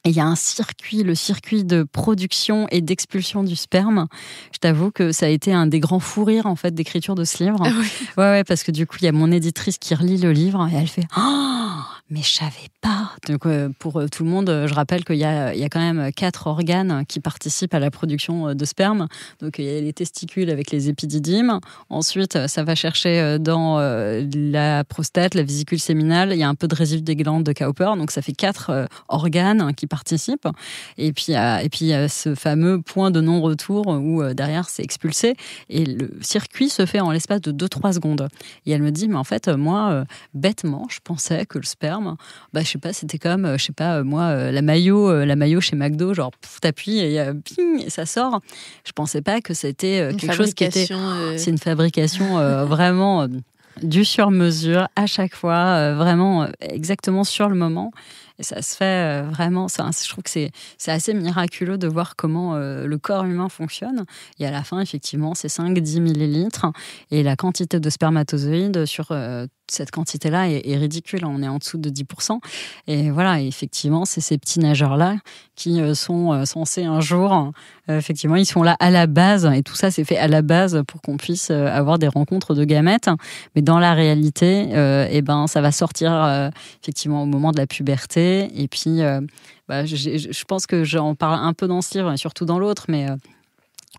Et il y a un circuit, le circuit de production et d'expulsion du sperme. Je t'avoue que ça a été un des grands fous rires en fait d'écriture de ce livre. Ah oui. Ouais, parce que du coup il y a mon éditrice qui relit le livre et elle fait mais je savais pas. Donc pour tout le monde, je rappelle qu'il y a quand même 4 organes qui participent à la production de sperme. Donc il y a les testicules avec les épididymes. Ensuite, ça va chercher dans la prostate, la vésicule séminale. Il y a un peu de résidus des glandes de Cowper. Donc ça fait 4 organes qui participent. Et puis il y a ce fameux point de non-retour où derrière c'est expulsé. Et le circuit se fait en l'espace de 2-3 secondes. Et elle me dit, mais en fait, moi, bêtement, je pensais que le sperme, je sais pas, c'était comme, la mayo chez McDo, genre, t'appuies et ping, et ça sort. Je pensais pas que c'était quelque chose qui était... C'est une fabrication vraiment du sur-mesure, à chaque fois, vraiment exactement sur le moment. Et ça se fait vraiment, je trouve que c'est assez miraculeux de voir comment le corps humain fonctionne. Et à la fin, effectivement, c'est 5-10 millilitres. Et la quantité de spermatozoïdes sur cette quantité-là est ridicule. On est en dessous de 10%. Et voilà, et effectivement, c'est ces petits nageurs-là qui sont censés un jour... effectivement, ils sont là à la base. Et tout ça, c'est fait à la base pour qu'on puisse avoir des rencontres de gamètes. Mais dans la réalité, ça va sortir effectivement au moment de la puberté. Et puis, je pense que j'en parle un peu dans ce livre, et surtout dans l'autre, mais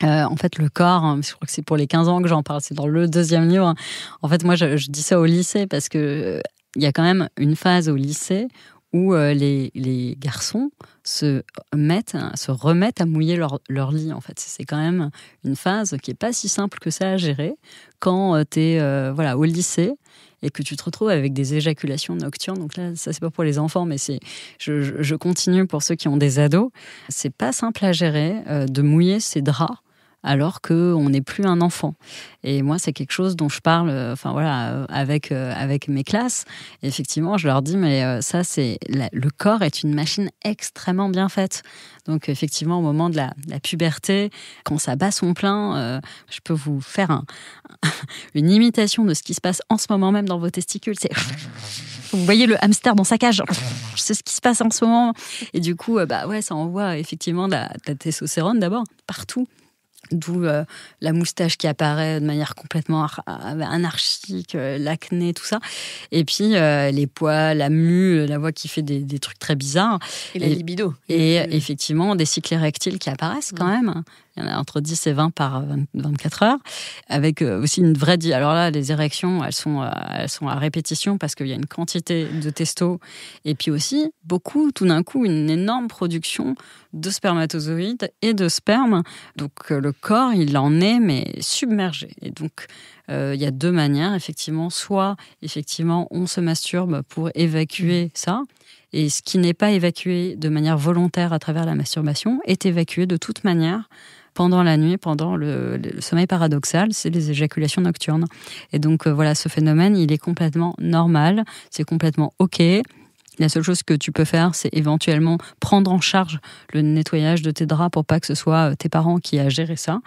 en fait, le corps, je crois que c'est pour les 15 ans que j'en parle, c'est dans le 2e livre. En fait, moi, je dis ça au lycée parce que il y a quand même une phase au lycée où les garçons se remettent à mouiller leur lit. En fait, c'est quand même une phase qui est pas si simple que ça à gérer quand t'es au lycée et que tu te retrouves avec des éjaculations nocturnes. Donc là, ça c'est pas pour les enfants, mais je continue pour ceux qui ont des ados. C'est pas simple à gérer de mouiller ses draps alors qu'on n'est plus un enfant. Et moi, c'est quelque chose dont je parle avec mes classes. Et effectivement, je leur dis, mais le corps est une machine extrêmement bien faite. Donc effectivement, au moment de la puberté, quand ça bat son plein, je peux vous faire une imitation de ce qui se passe en ce moment même dans vos testicules. C'est... Vous voyez le hamster dans sa cage. C'est ce qui se passe en ce moment. Et du coup, ça envoie effectivement de la testostérone d'abord partout. D'où la moustache qui apparaît de manière complètement anarchique, l'acné, tout ça. Et puis les poils, la mue, la voix qui fait des trucs très bizarres. Et la libido. Et effectivement, des cycles érectiles qui apparaissent quand même. Il y en a entre 10 et 20 par 24 heures. Avec aussi une vraie... Alors là, les érections, elles sont à répétition parce qu'il y a une quantité de testo. Et puis aussi, tout d'un coup, une énorme production de spermatozoïdes et de sperme. Donc le corps, il en est, mais submergé. Et donc, il y a 2 manières, effectivement. Soit, effectivement, on se masturbe pour évacuer ça. Et ce qui n'est pas évacué de manière volontaire à travers la masturbation est évacué de toute manière pendant la nuit, pendant le sommeil paradoxal, c'est les éjaculations nocturnes. Et donc voilà, ce phénomène, il est complètement normal, c'est complètement OK. La seule chose que tu peux faire, c'est éventuellement prendre en charge le nettoyage de tes draps pour pas que ce soit tes parents qui aient à gérer ça.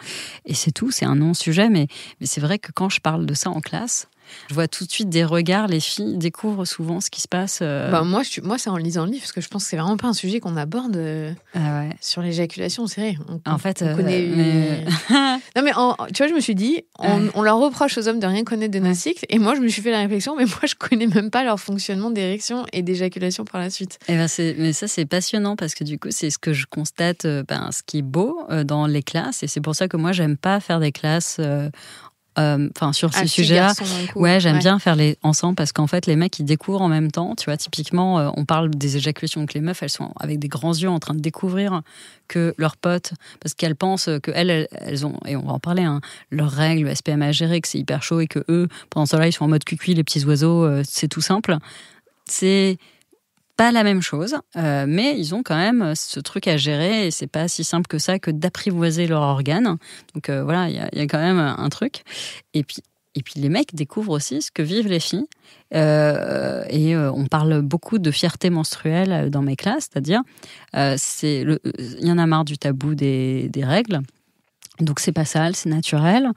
Et c'est tout, c'est un non-sujet, mais c'est vrai que quand je parle de ça en classe, je vois tout de suite des regards, les filles découvrent souvent ce qui se passe. Moi, c'est en lisant le livre, parce que je pense que c'est vraiment pas un sujet qu'on aborde sur l'éjaculation, c'est vrai. En fait, on connaît... Non, mais tu vois, je me suis dit, on leur reproche aux hommes de rien connaître de nos cycles, et moi, je me suis fait la réflexion, mais moi, je connais même pas leur fonctionnement d'érection et d'éjaculation par la suite. Mais ça, c'est passionnant, parce que du coup, c'est ce que je constate, ce qui est beau dans les classes, et c'est pour ça que moi, j'aime pas faire des classes... sur ces sujets-là, j'aime bien faire les ensemble, parce qu'en fait les mecs ils découvrent en même temps, tu vois, typiquement on parle des éjaculations, donc les meufs elles sont avec des grands yeux en train de découvrir que leurs potes, parce qu'elles pensent que elles ont, et on va en parler, leurs règles, le SPM à gérer, que c'est hyper chaud, et que eux pendant ce temps-là ils sont en mode cuicui, les petits oiseaux, c'est tout simple. C'est pas la même chose, mais ils ont quand même ce truc à gérer, et c'est pas si simple que ça que d'apprivoiser leur organe. Donc voilà, il y a quand même un truc. Et puis les mecs découvrent aussi ce que vivent les filles. Et on parle beaucoup de fierté menstruelle dans mes classes, c'est-à-dire il y en a marre du tabou des règles. Donc c'est pas sale, c'est naturel.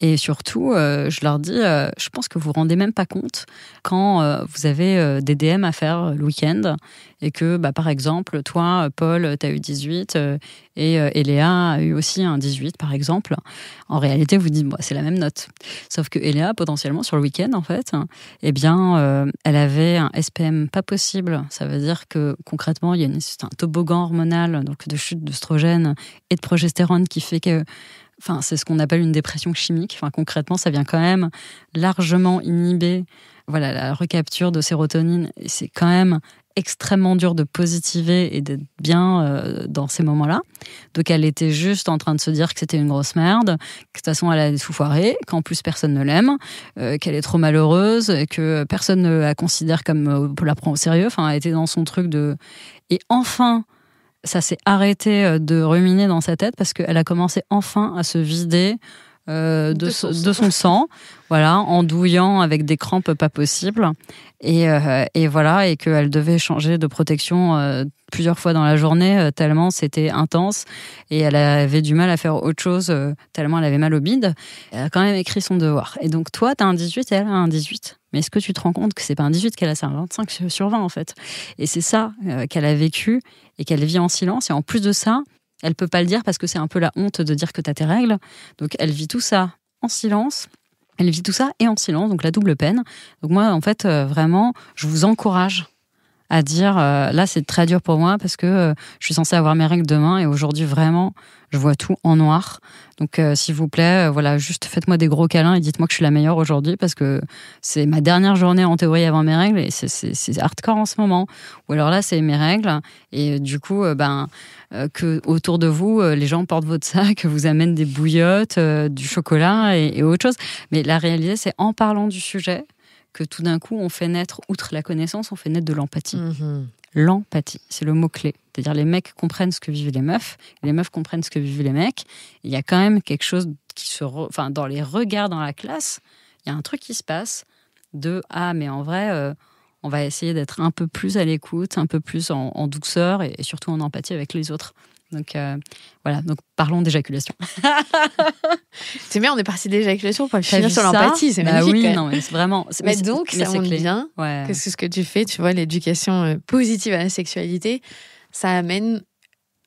Et surtout, je leur dis, je pense que vous vous rendez même pas compte quand vous avez des DM à faire le week-end, et que, par exemple, toi, Paul, t'as eu 18 et Léa a eu aussi un 18, par exemple. En réalité, vous dites, c'est la même note. Sauf que Léa, potentiellement, sur le week-end, en fait, elle avait un SPM pas possible. Ça veut dire que, concrètement, il y a un toboggan hormonal, donc de chute d'œstrogène et de progestérone, qui fait que c'est ce qu'on appelle une dépression chimique. Concrètement, ça vient quand même largement inhiber la recapture de sérotonine. Et c'est quand même extrêmement dur de positiver et d'être bien dans ces moments-là. Donc elle était juste en train de se dire que c'était une grosse merde, que de toute façon elle allait tout foirer, qu'en plus personne ne l'aime, qu'elle est trop malheureuse, et que personne ne la considère comme la prend au sérieux. Elle était dans son truc de... Et enfin... ça s'est arrêté de ruminer dans sa tête, parce qu'elle a commencé enfin à se vider de son sang, en douillant avec des crampes pas possibles. Et qu'elle devait changer de protection plusieurs fois dans la journée, tellement c'était intense. Et elle avait du mal à faire autre chose, tellement elle avait mal au bide. Elle a quand même écrit son devoir. Et donc toi, t'as un 18 et elle a un 18. Mais est-ce que tu te rends compte que c'est pas un 18 qu'elle a, c'est un 25 sur 20 en fait. Et c'est ça qu'elle a vécu et qu'elle vit en silence. Et en plus de ça, elle peut pas le dire parce que c'est un peu la honte de dire que t'as tes règles. Donc elle vit tout ça en silence. Elle vit tout ça et en silence, donc la double peine. Donc moi, en fait, vraiment, je vous encourage à dire, là c'est très dur pour moi parce que je suis censée avoir mes règles demain, et aujourd'hui vraiment je vois tout en noir. Donc s'il vous plaît, juste faites-moi des gros câlins et dites-moi que je suis la meilleure aujourd'hui, parce que c'est ma dernière journée en théorie avant mes règles, et c'est hardcore en ce moment. Ou alors là c'est mes règles, et du coup que autour de vous les gens portent votre sac, vous amènent des bouillottes, du chocolat et autre chose. Mais la réalité, c'est en parlant du sujet que tout d'un coup, on fait naître, outre la connaissance, on fait naître de l'empathie. Mmh. L'empathie, c'est le mot-clé. C'est-à-dire, les mecs comprennent ce que vivent les meufs, et les meufs comprennent ce que vivent les mecs. Il y a quand même quelque chose qui dans les regards dans la classe, il y a un truc qui se passe de « Ah, mais en vrai, on va essayer d'être un peu plus à l'écoute, un peu plus en douceur, et surtout en empathie avec les autres. » Donc donc parlons d'éjaculation. C'est bien, on est parti d'éjaculation pour finir sur l'empathie, c'est magnifique. Oui, non, mais c'est vraiment. Mais donc, ça montre bien que c'est ce que tu fais, tu vois, l'éducation positive à la sexualité, ça amène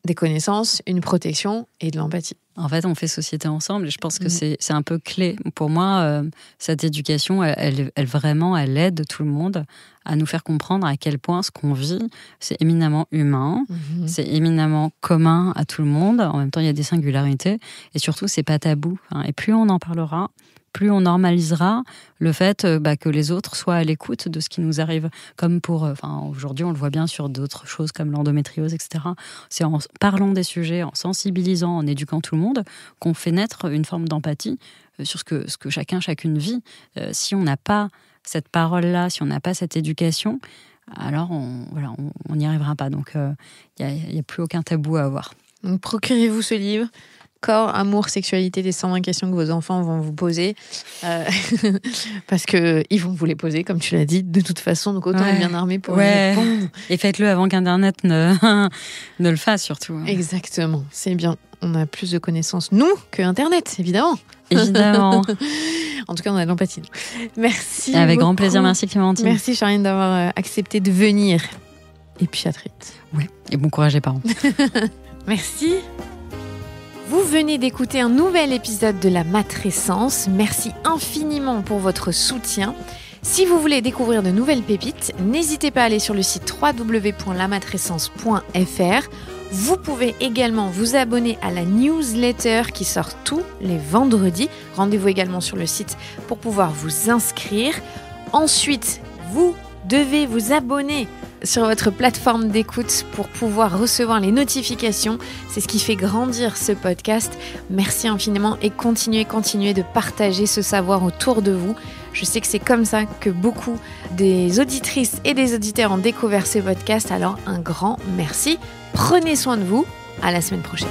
des connaissances, une protection et de l'empathie. En fait, on fait société ensemble, et je pense que c'est un peu clé. Pour moi, cette éducation, elle aide tout le monde à nous faire comprendre à quel point ce qu'on vit, c'est éminemment humain, c'est éminemment commun à tout le monde. En même temps, il y a des singularités, et surtout, c'est pas tabou. Et plus on en parlera, plus on normalisera le fait que les autres soient à l'écoute de ce qui nous arrive. Comme aujourd'hui, on le voit bien sur d'autres choses comme l'endométriose, etc. C'est en parlant des sujets, en sensibilisant, en éduquant tout le monde, qu'on fait naître une forme d'empathie sur ce que chacune vit. Si on n'a pas cette parole-là, si on n'a pas cette éducation, alors on n'y arrivera pas. Donc, il n'y a plus aucun tabou à avoir. Donc, procurez-vous ce livre. Corps, amour, sexualité, des 120 questions que vos enfants vont vous poser. Parce qu'ils vont vous les poser, comme tu l'as dit, de toute façon. Donc, autant être bien armé pour y répondre. Et faites-le avant qu'Internet ne le fasse, surtout. Exactement, c'est bien. On a plus de connaissances, nous, que Internet, évidemment. Évidemment. En tout cas, on a de l'empathie. Merci. Avec beaucoup. Grand plaisir. Merci, Clémentine. Merci, Charline, d'avoir accepté de venir. Et puis, à très vite. Ouais. Et bon courage, les parents. Merci. Vous venez d'écouter un nouvel épisode de la Matrescence. Merci infiniment pour votre soutien. Si vous voulez découvrir de nouvelles pépites, n'hésitez pas à aller sur le site www.lamatrescence.fr. Vous pouvez également vous abonner à la newsletter qui sort tous les vendredis. Rendez-vous également sur le site pour pouvoir vous inscrire. Ensuite, vous devez vous abonner sur votre plateforme d'écoute pour pouvoir recevoir les notifications. C'est ce qui fait grandir ce podcast. Merci infiniment et continuez de partager ce savoir autour de vous. Je sais que c'est comme ça que beaucoup des auditrices et des auditeurs ont découvert ce podcast. Alors un grand merci. Prenez soin de vous. À la semaine prochaine.